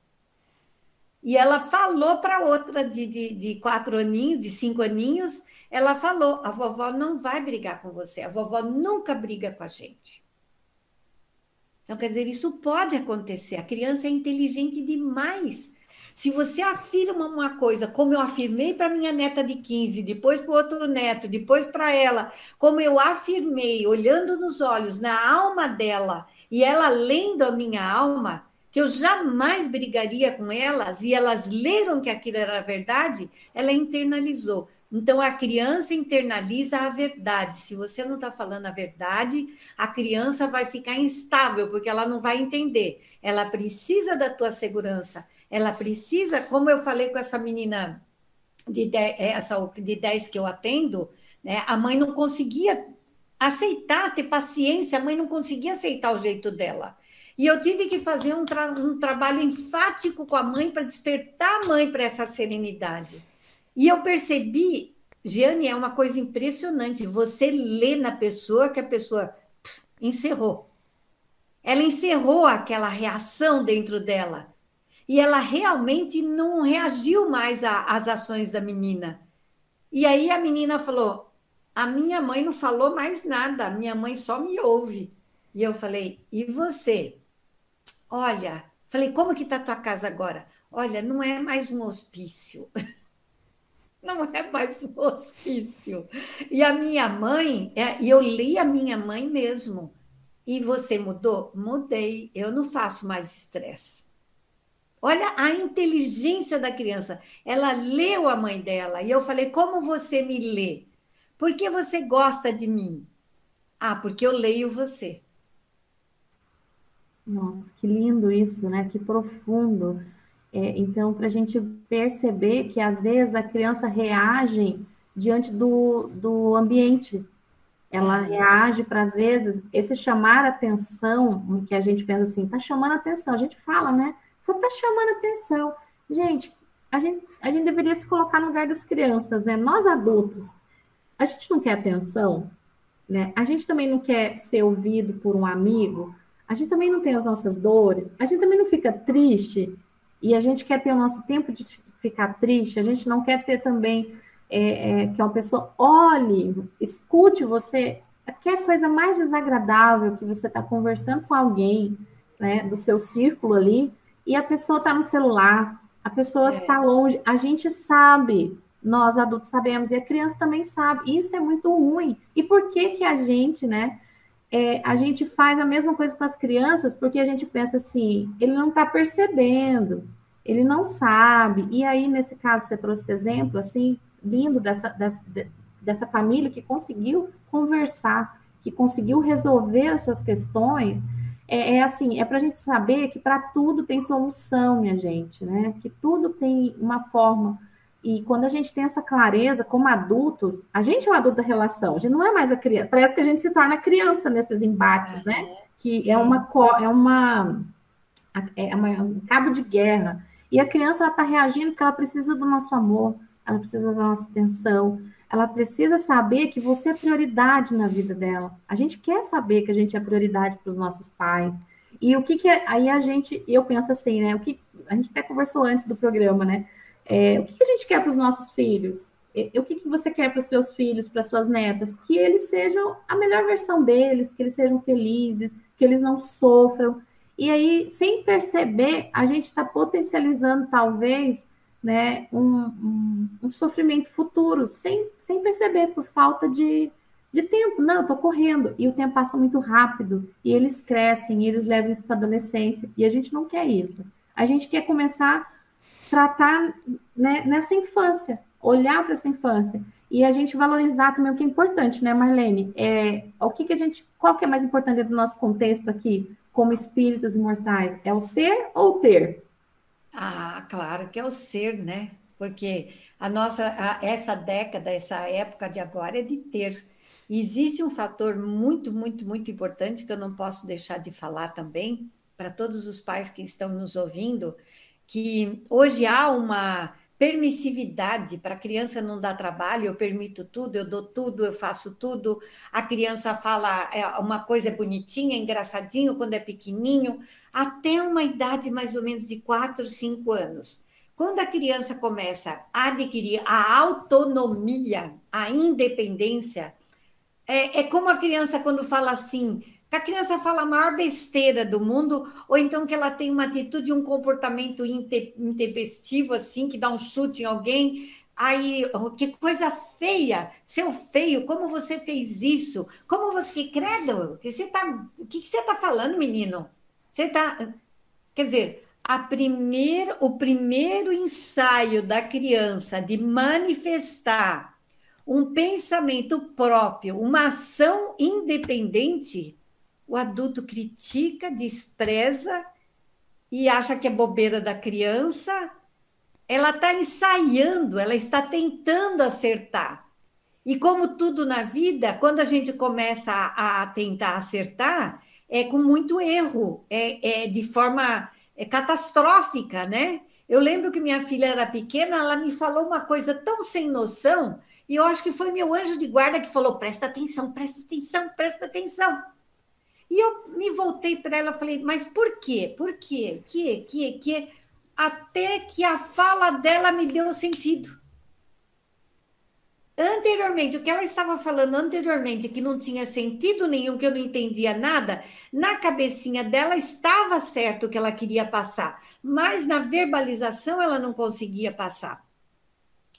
[SPEAKER 2] E ela falou para outra de 4 aninhos, de 5 aninhos, ela falou: a vovó não vai brigar com você, a vovó nunca briga com a gente. Então, quer dizer, isso pode acontecer. A criança é inteligente demais. Se você afirma uma coisa, como eu afirmei para minha neta de 15, depois para o outro neto, depois para ela, como eu afirmei, olhando nos olhos, na alma dela, e ela lendo a minha alma, que eu jamais brigaria com elas, e elas leram que aquilo era verdade, ela internalizou. Então, a criança internaliza a verdade. Se você não está falando a verdade, a criança vai ficar instável, porque ela não vai entender. Ela precisa da tua segurança. Ela precisa, como eu falei com essa menina de 10 que eu atendo, né, a mãe não conseguia aceitar, ter paciência, a mãe não conseguia aceitar o jeito dela. E eu tive que fazer um trabalho enfático com a mãe para despertar a mãe para essa serenidade. E eu percebi, Giane, é uma coisa impressionante. Você lê na pessoa que a pessoa encerrou. Ela encerrou aquela reação dentro dela. E ela realmente não reagiu mais às ações da menina. E aí a menina falou: a minha mãe não falou mais nada, a minha mãe só me ouve. E eu falei: e você? Olha, falei: como que está tua casa agora? Olha, não é mais um hospício. Não é mais um hospício. E a minha mãe, e eu li a minha mãe mesmo. E você mudou? Mudei. Eu não faço mais estresse. Olha a inteligência da criança. Ela leu a mãe dela. E eu falei: como você me lê? Por que você gosta de mim? Ah, porque eu leio você.
[SPEAKER 1] Nossa, que lindo isso, né? Que profundo. Então, para a gente perceber que às vezes a criança reage diante do ambiente. ela reage para, às vezes, esse chamar atenção, que a gente pensa assim, tá chamando atenção, a gente fala, né? Você tá chamando atenção. Gente, a gente deveria se colocar no lugar das crianças, né? Nós adultos, a gente não quer atenção, né? A gente também não quer ser ouvido por um amigo, a gente também não tem as nossas dores, a gente também não fica triste e a gente quer ter o nosso tempo de ficar triste, a gente não quer ter também que uma pessoa olhe, escute você, que coisa mais desagradável que você está conversando com alguém, né, do seu círculo ali, e a pessoa está no celular, a pessoa está longe, a gente sabe, nós adultos sabemos, e a criança também sabe, isso é muito ruim. E por que que a gente, né, a gente faz a mesma coisa com as crianças? Porque a gente pensa assim, ele não está percebendo, ele não sabe. E aí, nesse caso, você trouxe esse exemplo, assim, lindo dessa família que conseguiu conversar, que conseguiu resolver as suas questões. Assim, é para a gente saber que para tudo tem solução, minha gente, né? Que tudo tem uma forma. E quando a gente tem essa clareza, como adultos, a gente é o adulto da relação, a gente não é mais a criança. Parece que a gente se torna criança nesses embates, né? Que um cabo de guerra. E a criança está reagindo porque ela precisa do nosso amor, ela precisa da nossa atenção, ela precisa saber que você é prioridade na vida dela. A gente quer saber que a gente é prioridade para os nossos pais. E o que é. Aí eu penso assim, né? O que a gente até conversou antes do programa, né? O que a gente quer para os nossos filhos? O que você quer para os seus filhos, para suas netas? Que eles sejam a melhor versão deles, que eles sejam felizes, que eles não sofram. E aí, sem perceber, a gente está potencializando, talvez, né, um sofrimento futuro, sem perceber, por falta de tempo. Não, eu estou correndo, e o tempo passa muito rápido, e eles crescem, e eles levam isso para a adolescência, e a gente não quer isso. A gente quer começar tratar, né, nessa infância, olhar para essa infância e a gente valorizar também o que é importante, né, Marlene? Qual que é mais importante dentro do nosso contexto aqui, como espíritos imortais? É o ser ou o ter?
[SPEAKER 2] Ah, claro que é o ser, né? Porque essa década, essa época de agora é de ter. E existe um fator muito, muito, muito importante que eu não posso deixar de falar também, para todos os pais que estão nos ouvindo, que hoje há uma permissividade para a criança não dar trabalho, eu permito tudo, eu dou tudo, eu faço tudo. A criança fala uma coisa bonitinha, engraçadinho quando é pequenininho, até uma idade mais ou menos de 4, 5 anos. Quando a criança começa a adquirir a autonomia, a independência, é como a criança quando fala assim, que a criança fala a maior besteira do mundo, ou então que ela tem uma atitude, um comportamento intempestivo, assim, que dá um chute em alguém. Aí, que coisa feia, seu feio, como você fez isso? Como você, que credo, o que você está falando, menino? Você está, quer dizer, o primeiro ensaio da criança de manifestar um pensamento próprio, uma ação independente, o adulto critica, despreza e acha que é bobeira da criança. Ela está ensaiando, ela está tentando acertar. E como tudo na vida, quando a gente começa a tentar acertar, é com muito erro, de forma catastrófica, né? Eu lembro que minha filha era pequena, ela me falou uma coisa tão sem noção, e eu acho que foi meu anjo de guarda que falou: presta atenção, presta atenção, presta atenção. E eu me voltei para ela e falei: mas por quê? Por quê? Que? Até que a fala dela me deu sentido. Anteriormente, o que ela estava falando anteriormente, que não tinha sentido nenhum, que eu não entendia nada, na cabecinha dela estava certo o que ela queria passar, mas na verbalização ela não conseguia passar.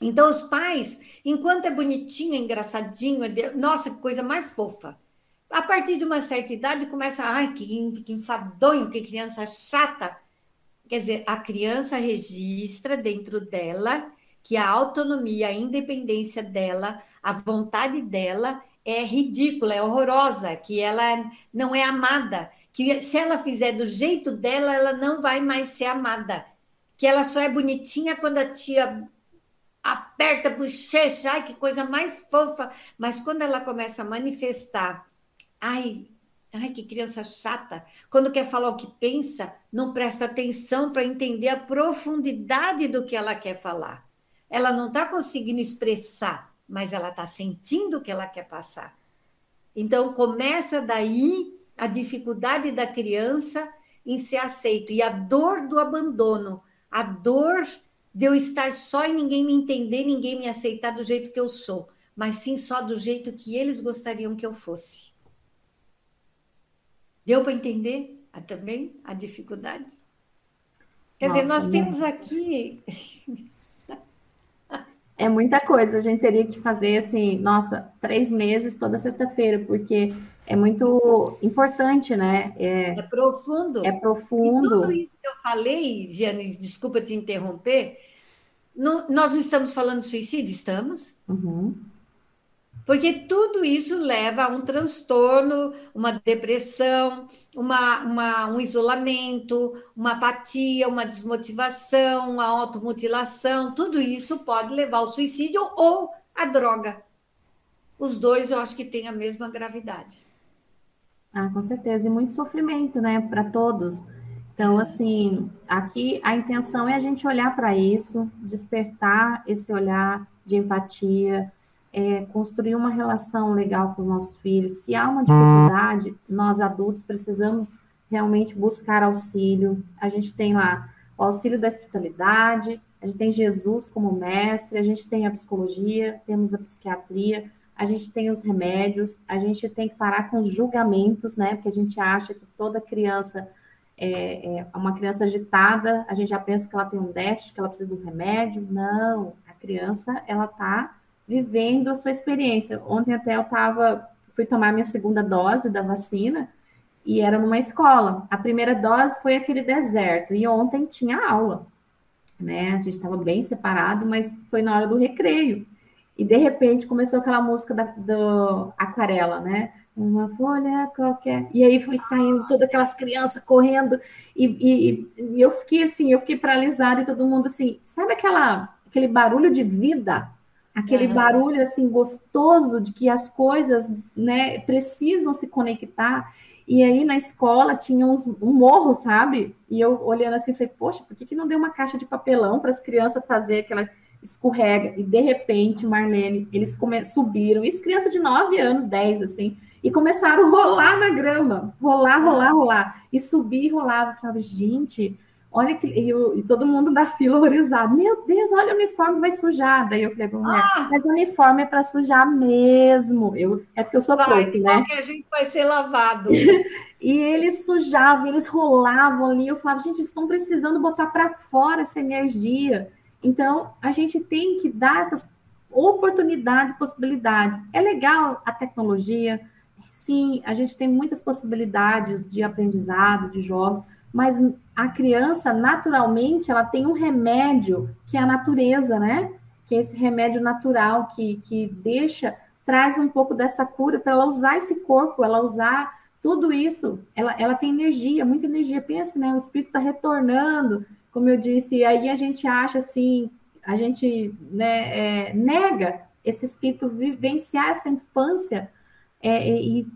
[SPEAKER 2] Então, os pais, enquanto é bonitinho, engraçadinho, nossa, que coisa mais fofa. A partir de uma certa idade, começa, ai, que enfadonho, que criança chata. Quer dizer, a criança registra dentro dela que a autonomia, a independência dela, a vontade dela é ridícula, é horrorosa, que ela não é amada, que se ela fizer do jeito dela, ela não vai mais ser amada, que ela só é bonitinha quando a tia aperta a bochecha, ai, que coisa mais fofa. Mas quando ela começa a manifestar, ai, ai, que criança chata. Quando quer falar o que pensa, não presta atenção para entender a profundidade do que ela quer falar. Ela não está conseguindo expressar, mas ela está sentindo o que ela quer passar. Então, começa daí a dificuldade da criança em ser aceito. E a dor do abandono, a dor de eu estar só e ninguém me entender, ninguém me aceitar do jeito que eu sou, mas sim só do jeito que eles gostariam que eu fosse. Deu para entender também a dificuldade? Quer dizer,
[SPEAKER 1] Nossa,
[SPEAKER 2] nós temos aqui.
[SPEAKER 1] é muita coisa. A gente teria que fazer assim, nossa, 3 meses toda sexta-feira, porque é muito importante, né?
[SPEAKER 2] É
[SPEAKER 1] É
[SPEAKER 2] profundo. E tudo
[SPEAKER 1] profundo.
[SPEAKER 2] isso que eu falei, Giane, desculpa te interromper, nós não estamos falando de suicídio? Estamos.
[SPEAKER 1] Uhum.
[SPEAKER 2] Porque tudo isso leva a um transtorno, uma depressão, um isolamento, uma apatia, uma desmotivação, uma automutilação. Tudo isso pode levar ao suicídio ou à droga. Os dois eu acho que têm a mesma gravidade.
[SPEAKER 1] Ah, com certeza. E muito sofrimento, né, para todos. Então,
[SPEAKER 2] Aham.
[SPEAKER 1] assim, aqui a intenção é a gente olhar para isso, despertar esse olhar de empatia, construir uma relação legal com os nossos filhos. Se há uma dificuldade, nós adultos precisamos realmente buscar auxílio. A gente tem lá o auxílio da espiritualidade, a gente tem Jesus como mestre, a gente tem a psicologia, temos a psiquiatria, a gente tem os remédios, a gente tem que parar com os julgamentos, né? Porque a gente acha que toda criança é uma criança agitada, a gente já pensa que ela tem um déficit, que ela precisa de um remédio. Não, a criança, ela está vivendo a sua experiência. Ontem até fui tomar minha segunda dose da vacina e era numa escola. A primeira dose foi aquele deserto e ontem tinha aula, né? A gente estava bem separado, mas foi na hora do recreio. E de repente começou aquela música do Aquarela, né? Uma folha qualquer. E aí foi saindo todas aquelas crianças correndo, e eu fiquei assim, eu fiquei paralisada, e todo mundo assim, sabe aquele barulho de vida? Aquele
[SPEAKER 2] Aham.
[SPEAKER 1] barulho assim gostoso de que as coisas, né, precisam se conectar. E aí na escola tinha um morro, sabe? E eu olhando assim, falei, poxa, por que não deu uma caixa de papelão para as crianças fazer aquela escorrega? E de repente, Marlene, eles subiram, isso criança de 9 anos, 10, assim, e começaram a rolar na grama, rolar, e subir e rolava. Eu falava, gente, olha que. E todo mundo da fila horrorizado, meu Deus, olha o uniforme, vai sujar. Daí eu falei para a mulher,
[SPEAKER 2] Ah,
[SPEAKER 1] mas o uniforme é para sujar mesmo. É porque eu sou
[SPEAKER 2] vai,
[SPEAKER 1] prof,
[SPEAKER 2] de
[SPEAKER 1] né?
[SPEAKER 2] qualquer jeito vai ser lavado.
[SPEAKER 1] E eles sujavam, eles rolavam ali. Eu falava, gente, estão precisando botar para fora essa energia. Então, a gente tem que dar essas oportunidades, possibilidades. É legal a tecnologia, sim, a gente tem muitas possibilidades de aprendizado, de jogos, mas a criança, naturalmente, ela tem um remédio que é a natureza, né? Que é esse remédio natural que traz um pouco dessa cura para ela usar esse corpo, ela usar tudo isso, ela tem energia, muita energia. Pensa, né? O espírito está retornando, como eu disse, e aí a gente acha assim, a gente, né, nega esse espírito vivenciar essa infância, e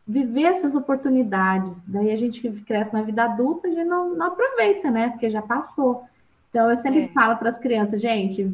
[SPEAKER 1] viver essas oportunidades. Daí a gente cresce na vida adulta, a gente não aproveita, né? Porque já passou. Então eu sempre
[SPEAKER 2] É,
[SPEAKER 1] falo para as crianças, gente,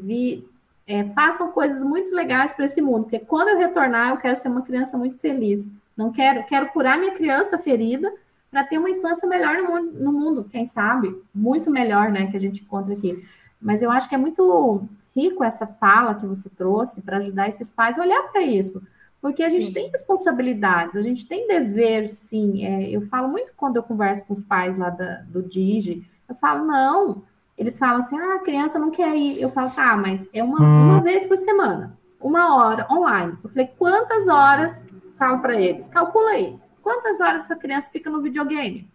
[SPEAKER 1] façam coisas muito legais para esse mundo, porque quando eu retornar, eu quero ser uma criança muito feliz. Não quero curar minha criança ferida para ter uma infância melhor no mundo, quem sabe, muito melhor, né, que a gente encontra aqui. Mas eu acho que é muito rico essa fala que você trouxe para ajudar esses pais a olhar para isso, porque a gente tem
[SPEAKER 2] sim.
[SPEAKER 1] responsabilidades, a gente tem dever, sim. Eu falo muito quando eu converso com os pais lá do Digi, eu falo, não, eles falam assim, a criança não quer ir. Eu falo, tá, mas é uma vez por semana, 1 hora online. Eu falei, quantas horas, falo para eles, calcula aí, quantas horas essa criança fica no videogame?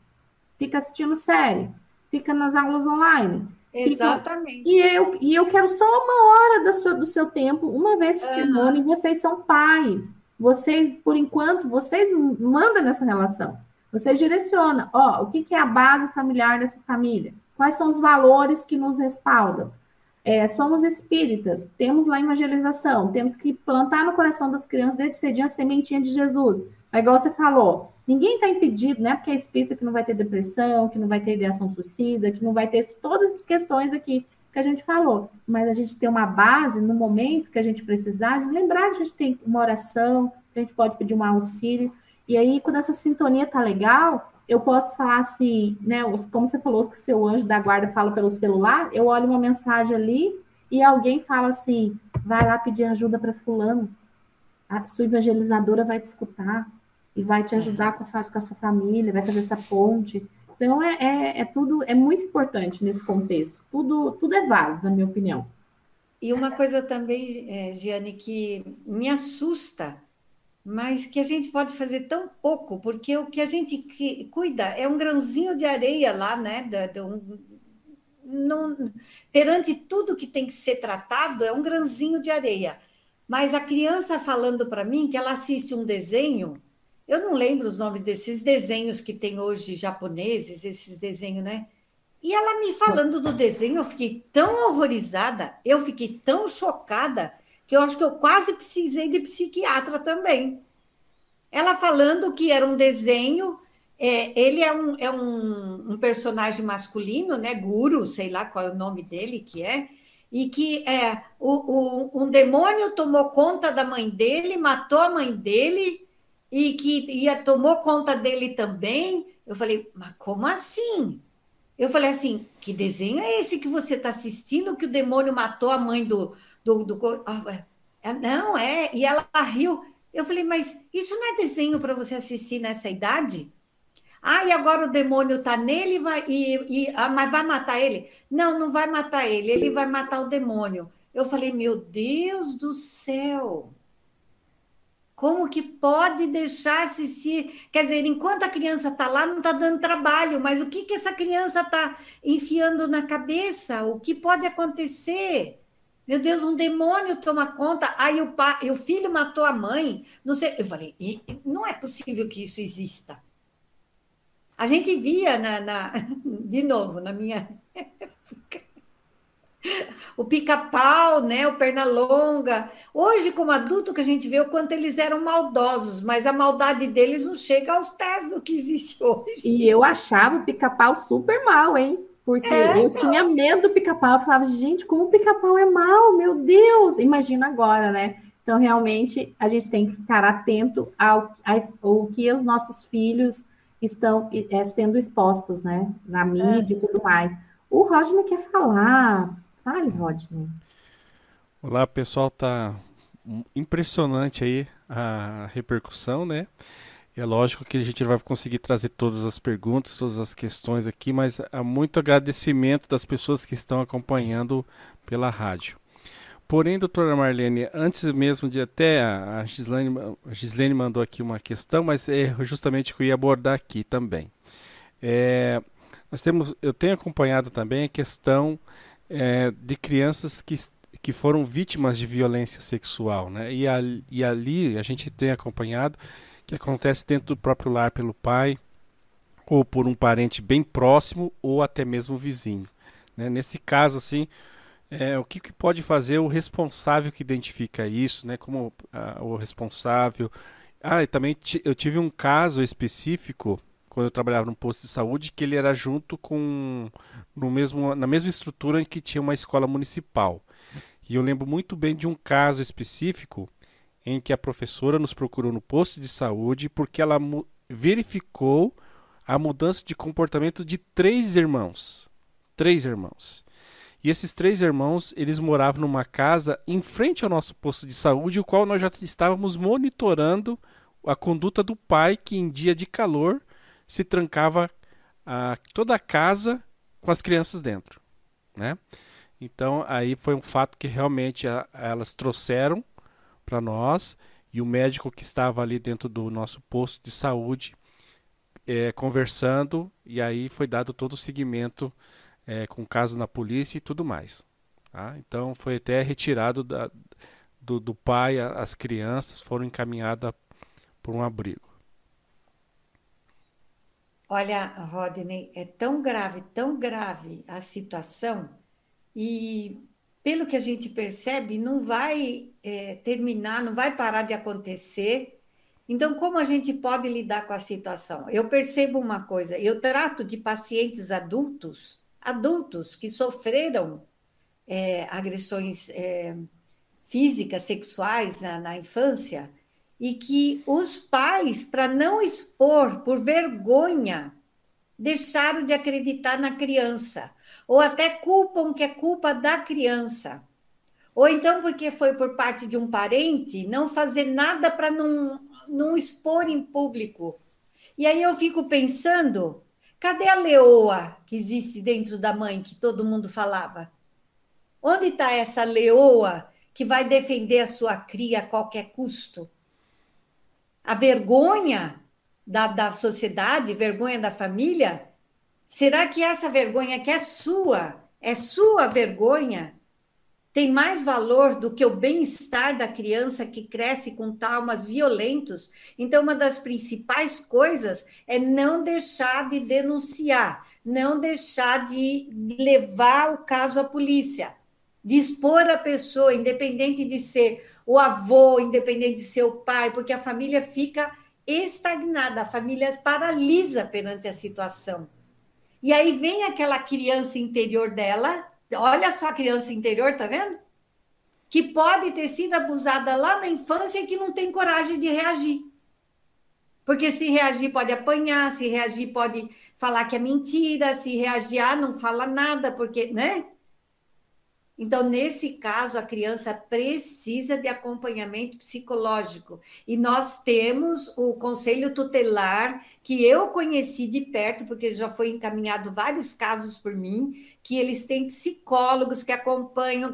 [SPEAKER 1] Fica assistindo série? Fica nas aulas online? Fica...
[SPEAKER 2] Exatamente.
[SPEAKER 1] E eu quero só 1 hora do seu tempo, uma vez por semana, e
[SPEAKER 2] Aham.
[SPEAKER 1] vocês são pais. Vocês, por enquanto, vocês mandam nessa relação. Vocês direcionam. Ó, o que é a base familiar dessa família? Quais são os valores que nos respaldam? somos espíritas, temos lá evangelização, temos que plantar no coração das crianças desde cedinho a sementinha de Jesus. Mas igual você falou, ninguém está impedido, né? Porque é espírita que não vai ter depressão, que não vai ter ideação suicida, que não vai ter todas as questões aqui que a gente falou. Mas a gente tem uma base no momento que a gente precisar, de lembrar que a gente tem uma oração, que a gente pode pedir um auxílio. E aí, quando essa sintonia tá legal, eu posso falar assim, né? Como você falou que o seu anjo da guarda fala pelo celular, eu olho uma mensagem ali e alguém fala assim: vai lá pedir ajuda para fulano, a sua evangelizadora vai te escutar e vai te ajudar com a sua família, vai fazer essa ponte. Então tudo é muito importante nesse contexto. Tudo é válido, na minha opinião.
[SPEAKER 2] E uma coisa também, Giane, que me assusta, mas que a gente pode fazer tão pouco, porque o que a gente cuida é um grãozinho de areia lá, né? Não, perante tudo que tem que ser tratado, é um grãozinho de areia. Mas a criança falando para mim que ela assiste um desenho, eu não lembro os nomes desses desenhos que tem hoje japoneses, esses desenhos, né? E ela me falando do desenho, eu fiquei tão horrorizada, eu fiquei tão chocada, que eu acho que eu quase precisei de psiquiatra também. Ela falando que era um desenho, ele é um personagem masculino, né? Guru, sei lá qual é o nome dele que é, e que um demônio tomou conta da mãe dele, matou a mãe dele, e que tomou conta dele também. Eu falei, mas como assim? Eu falei assim, que desenho é esse que você está assistindo, que o demônio matou a mãe do. Não, e ela riu. Eu falei, mas isso não é desenho para você assistir nessa idade? Ah, e agora o demônio está nele mas vai matar ele? Não, não vai matar ele vai matar o demônio. Eu falei, meu Deus do céu, como que pode deixar assistir? Quer dizer, enquanto a criança está lá, não está dando trabalho, mas o que essa criança está enfiando na cabeça? O que pode acontecer? Meu Deus, um demônio toma conta, aí o filho matou a mãe. Não sei. Eu falei, não é possível que isso exista. A gente via de novo, na minha o pica-pau, né, o Pernalonga. Hoje, como adulto, que a gente vê o quanto eles eram maldosos, mas a maldade deles não chega aos pés do que existe hoje.
[SPEAKER 1] E eu achava o pica-pau super mal, hein? Porque eu tinha medo do pica-pau. Eu falava, gente, como o pica-pau é mal, meu Deus! Imagina agora, né? Então, realmente, a gente tem que ficar atento ao que os nossos filhos estão sendo expostos, né? Na mídia e tudo mais. O Rodney quer falar. Fale, Rodney.
[SPEAKER 3] Olá, pessoal, tá impressionante aí a repercussão, né? É lógico que a gente vai conseguir trazer todas as perguntas, todas as questões aqui, mas há muito agradecimento das pessoas que estão acompanhando pela rádio. Porém, doutora Marlene, antes mesmo de até a Gislene mandou aqui uma questão, mas é justamente o que eu ia abordar aqui também. Eu tenho acompanhado também a questão de crianças que foram vítimas de violência sexual, né? E ali a gente tem acompanhado que acontece dentro do próprio lar pelo pai, ou por um parente bem próximo, ou até mesmo vizinho, né? Nesse caso, assim, o que pode fazer o responsável que identifica isso, né? Como o responsável. E também eu tive um caso específico quando eu trabalhava num posto de saúde que ele era junto com na mesma estrutura em que tinha uma escola municipal. E eu lembro muito bem de um caso específico em que a professora nos procurou no posto de saúde porque ela verificou a mudança de comportamento de três irmãos. Três irmãos. E esses três irmãos, eles moravam numa casa em frente ao nosso posto de saúde, o qual nós já estávamos monitorando a conduta do pai, que em dia de calor se trancava toda a casa com as crianças dentro, né? Então aí foi um fato que realmente elas trouxeram para nós, e o médico que estava ali dentro do nosso posto de saúde conversando, e aí foi dado todo o seguimento com caso na polícia e tudo mais, tá? Então foi até retirado do pai, as crianças foram encaminhadas por um abrigo.
[SPEAKER 2] Olha, Rodney, é tão grave a situação, e pelo que a gente percebe, não vai terminar, não vai parar de acontecer. Então, como a gente pode lidar com a situação? Eu percebo uma coisa, eu trato de pacientes adultos que sofreram agressões físicas, sexuais na infância, e que os pais, para não expor, por vergonha, deixaram de acreditar na criança, ou até culpam que é culpa da criança. Ou então, porque foi por parte de um parente, não fazer nada para não expor em público. E aí eu fico pensando, cadê a leoa que existe dentro da mãe, que todo mundo falava? Onde está essa leoa que vai defender a sua cria a qualquer custo? A vergonha da sociedade, vergonha da família, será que essa vergonha que é sua vergonha, tem mais valor do que o bem-estar da criança que cresce com traumas violentos? Então, uma das principais coisas é não deixar de denunciar, não deixar de levar o caso à polícia, de expor a pessoa, independente de ser o avô, independente de ser o pai, porque a família fica estagnada, a família paralisa perante a situação. E aí vem aquela criança interior dela, olha só a criança interior, tá vendo? Que pode ter sido abusada lá na infância e que não tem coragem de reagir. Porque se reagir pode apanhar, se reagir pode falar que é mentira, se reagir, não fala nada, porque, né? Então, nesse caso, a criança precisa de acompanhamento psicológico. E nós temos o conselho tutelar, que eu conheci de perto, porque já foi encaminhado vários casos por mim, que eles têm psicólogos que acompanham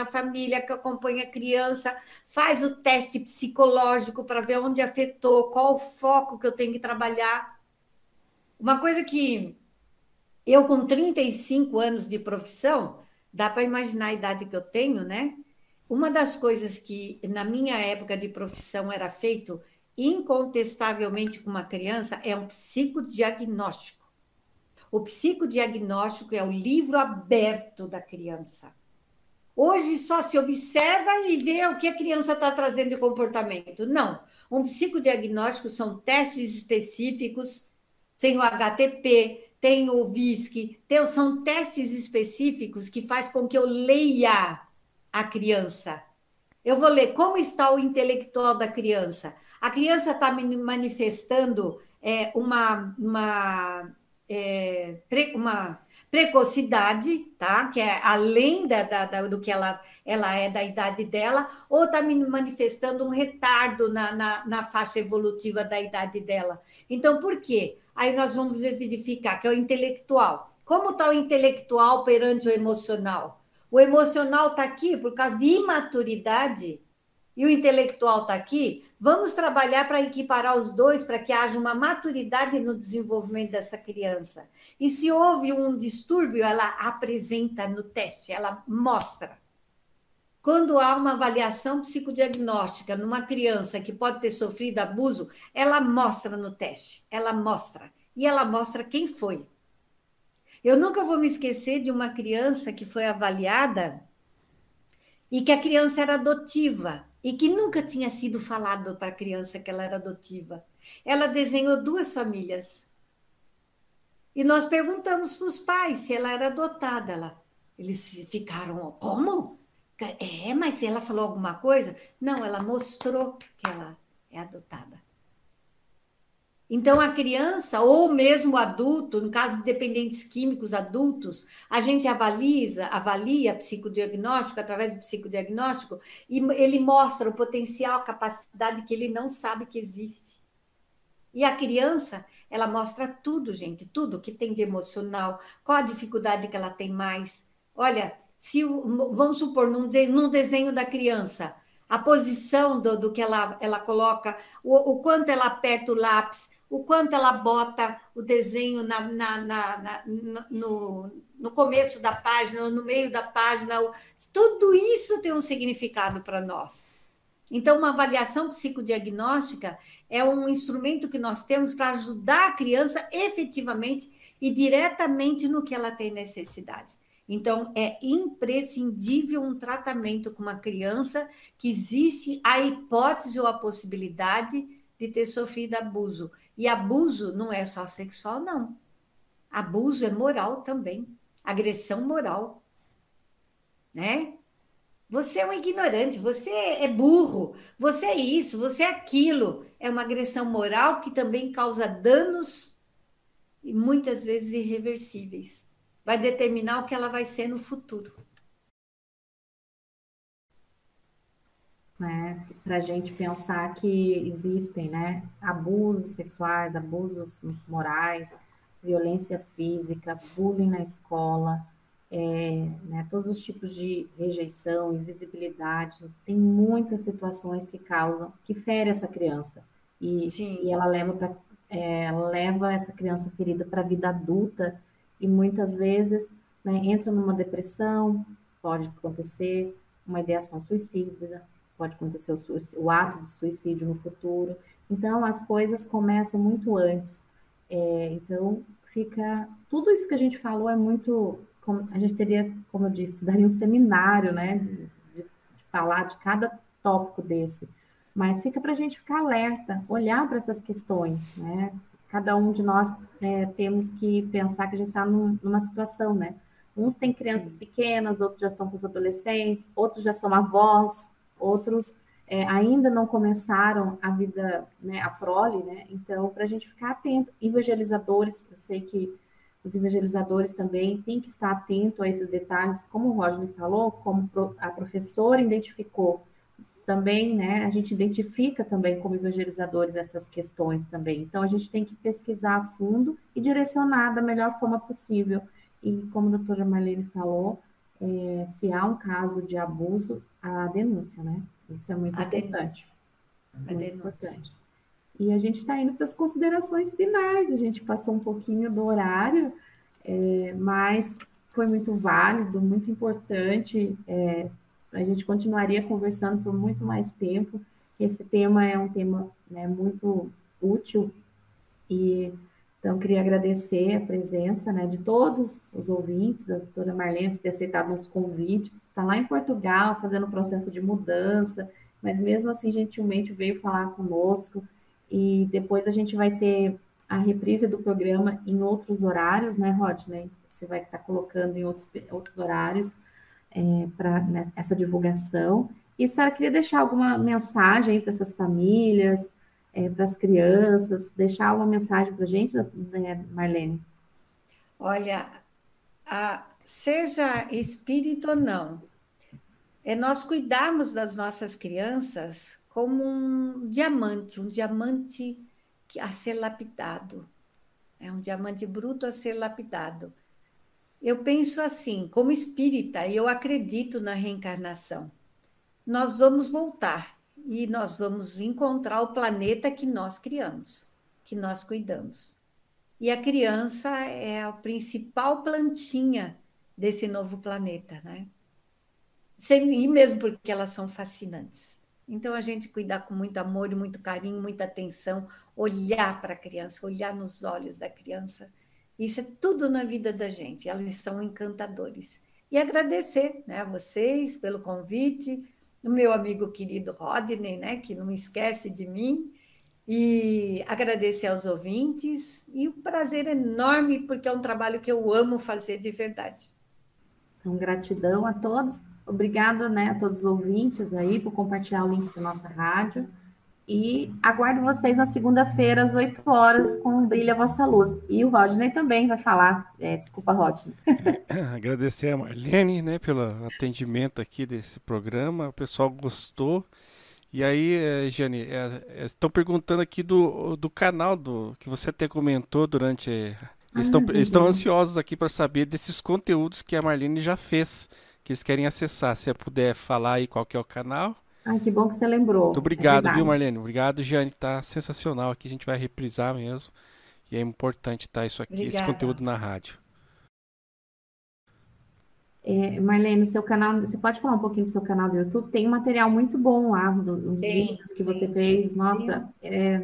[SPEAKER 2] a família, que acompanham a criança, faz o teste psicológico para ver onde afetou, qual o foco que eu tenho que trabalhar. Uma coisa que eu, com 35 anos de profissão, dá para imaginar a idade que eu tenho, né? Uma das coisas que na minha época de profissão era feito incontestavelmente com uma criança é um psicodiagnóstico. O psicodiagnóstico é o livro aberto da criança. Hoje só se observa e vê o que a criança está trazendo de comportamento. Não. Um psicodiagnóstico são testes específicos, tem o HTP, tem o VISC, são testes específicos que faz com que eu leia a criança. Eu vou ler como está o intelectual da criança. A criança está manifestando uma precocidade, tá? Que é além do que ela é da idade dela, ou está manifestando um retardo na faixa evolutiva da idade dela. Então, por quê? Aí nós vamos verificar que é o intelectual. Como está o intelectual perante o emocional? O emocional está aqui por causa de imaturidade e o intelectual está aqui. Vamos trabalhar para equiparar os dois para que haja uma maturidade no desenvolvimento dessa criança. E se houve um distúrbio, ela apresenta no teste, ela mostra. Quando há uma avaliação psicodiagnóstica numa criança que pode ter sofrido abuso, ela mostra no teste, ela mostra. E ela mostra quem foi. Eu nunca vou me esquecer de uma criança que foi avaliada e que a criança era adotiva e que nunca tinha sido falado para a criança que ela era adotiva. Ela desenhou 2 famílias. E nós perguntamos para os pais se ela era adotada. Eles ficaram, como? Mas ela falou alguma coisa? Não, ela mostrou que ela é adotada. Então, a criança, ou mesmo o adulto, no caso de dependentes químicos adultos, a gente avalia psicodiagnóstico, através do psicodiagnóstico, e ele mostra o potencial, a capacidade que ele não sabe que existe. E a criança, ela mostra tudo, gente, tudo que tem de emocional, qual a dificuldade que ela tem mais. Olha, vamos supor, num desenho da criança, a posição do que ela coloca, o quanto ela aperta o lápis, o quanto ela bota o desenho no começo da página, no meio da página, tudo isso tem um significado para nós. Então, uma avaliação psicodiagnóstica é um instrumento que nós temos para ajudar a criança efetivamente e diretamente no que ela tem necessidade. Então, é imprescindível um tratamento com uma criança que existe a hipótese ou a possibilidade de ter sofrido abuso. E abuso não é só sexual, não. Abuso é moral também. Agressão moral, né? Você é um ignorante, você é burro, você é isso, você é aquilo. É uma agressão moral que também causa danos e muitas vezes irreversíveis. Vai determinar o que ela vai ser no futuro.
[SPEAKER 1] Né? Para a gente pensar que existem, né, abusos sexuais, abusos morais, violência física, bullying na escola, né, todos os tipos de rejeição, invisibilidade, tem muitas situações que causam, que ferem essa criança e
[SPEAKER 2] Sim,
[SPEAKER 1] ela ela leva essa criança ferida para a vida adulta e muitas vezes, né, entra numa depressão, pode acontecer uma ideação suicida, pode acontecer o ato de suicídio no futuro. Então, as coisas começam muito antes. Então, fica. Tudo isso que a gente falou é muito. A gente teria, como eu disse, daria um seminário, né? De falar de cada tópico desse. Mas fica para a gente ficar alerta, olhar para essas questões, né? Cada um de nós temos que pensar que a gente está numa situação, né? Uns têm crianças
[SPEAKER 2] sim.
[SPEAKER 1] pequenas, outros já estão com os adolescentes, outros já são avós, outros ainda não começaram a vida, né, a prole, né? Então, para a gente ficar atento, evangelizadores, eu sei que os evangelizadores também têm que estar atento a esses detalhes, como o Rodney falou, como a professora identificou também, né? A gente identifica também como evangelizadores essas questões também. Então, a gente tem que pesquisar a fundo e direcionar da melhor forma possível. E como a doutora Marlene falou, se há um caso de abuso, a denúncia, né? Isso é muito
[SPEAKER 2] A denúncia.
[SPEAKER 1] importante.
[SPEAKER 2] A
[SPEAKER 1] Muito
[SPEAKER 2] denúncia.
[SPEAKER 1] importante. E a gente está indo para as considerações finais. A gente passou um pouquinho do horário, mas foi muito válido, muito importante. A gente continuaria conversando por muito mais tempo. Esse tema é um tema, né, muito útil e então queria agradecer a presença, né, de todos os ouvintes, da doutora Marlene por ter aceitado nosso convite. Está lá em Portugal fazendo o processo de mudança, mas mesmo assim gentilmente veio falar conosco e depois a gente vai ter a reprise do programa em outros horários, né, Rodney? Você vai estar colocando em outros horários para essa divulgação. E a senhora queria deixar alguma mensagem para essas famílias, para as crianças, deixar alguma mensagem para a gente, né, Marlene?
[SPEAKER 2] Olha, seja espírito ou não, é nós cuidarmos das nossas crianças como um diamante a ser lapidado. É um diamante bruto a ser lapidado. Eu penso assim, como espírita, eu acredito na reencarnação. Nós vamos voltar e nós vamos encontrar o planeta que nós criamos, que nós cuidamos. E a criança é a principal plantinha desse novo planeta, né? E mesmo porque elas são fascinantes. Então, a gente cuidar com muito amor e muito carinho, muita atenção, olhar para a criança, olhar nos olhos da criança. Isso é tudo na vida da gente, elas são encantadores. E agradecer, né, a vocês pelo convite, o meu amigo querido Rodney, né, que não esquece de mim, e agradecer aos ouvintes, e um prazer enorme, porque é um trabalho que eu amo fazer de verdade.
[SPEAKER 1] Então, gratidão a todos. Obrigada, né, a todos os ouvintes aí por compartilhar o link da nossa rádio. E aguardo vocês na segunda-feira, às 8 horas, com Brilha a Vossa Luz. E o Rodney também vai falar. Desculpa, Rodney.
[SPEAKER 3] Agradecer a Marlene, né, pelo atendimento aqui desse programa. O pessoal gostou. E aí, Jane, estão perguntando aqui do canal que você até comentou durante. Estão
[SPEAKER 1] Verdade.
[SPEAKER 3] ansiosos aqui para saber desses conteúdos que a Marlene já fez, que eles querem acessar. Se você puder falar aí qual que é o canal.
[SPEAKER 1] Ai, que bom que você
[SPEAKER 3] Muito
[SPEAKER 1] lembrou. É
[SPEAKER 3] obrigado, viu,
[SPEAKER 1] verdade.
[SPEAKER 3] Marlene? Obrigado, Jane. Tá sensacional aqui. A gente vai reprisar mesmo. E é importante tá isso aqui, esse
[SPEAKER 2] Obrigada.
[SPEAKER 3] conteúdo na rádio.
[SPEAKER 1] Marlene, no seu canal, você pode falar um pouquinho do seu canal do YouTube? Tem um material muito bom lá, uns
[SPEAKER 2] Tem,
[SPEAKER 1] vídeos que você
[SPEAKER 2] tem.
[SPEAKER 1] fez,
[SPEAKER 2] Tem
[SPEAKER 1] nossa,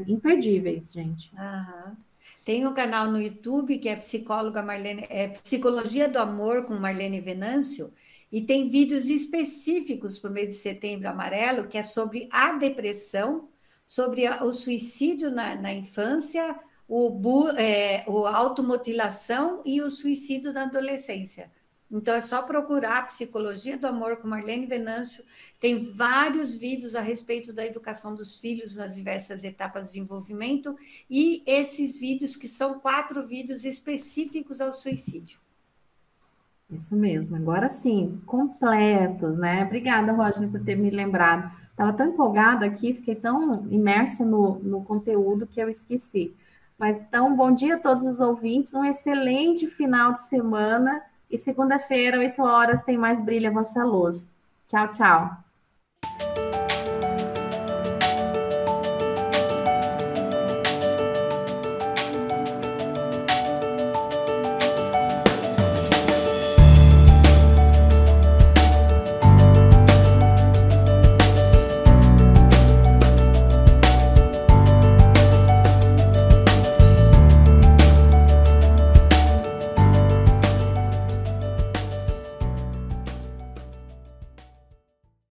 [SPEAKER 1] imperdíveis, gente.
[SPEAKER 2] Aham. Tem um canal no YouTube que é psicóloga Marlene, é Psicologia do Amor com Marlene Venâncio, e tem vídeos específicos para o mês de Setembro Amarelo, que é sobre a depressão, sobre o suicídio na infância, o automutilação e o suicídio na adolescência. Então é só procurar Psicologia do Amor com Marlene Venâncio. Tem vários vídeos a respeito da educação dos filhos nas diversas etapas de desenvolvimento e esses vídeos que são 4 vídeos específicos ao suicídio.
[SPEAKER 1] Isso mesmo, agora sim, completos, né? Obrigada, Rodney, por ter me lembrado. Estava tão empolgada aqui, fiquei tão imersa no conteúdo que eu esqueci. Mas então, bom dia a todos os ouvintes, um excelente final de semana e segunda-feira, 8 horas, tem mais Brilha a Vossa Luz. Tchau, tchau.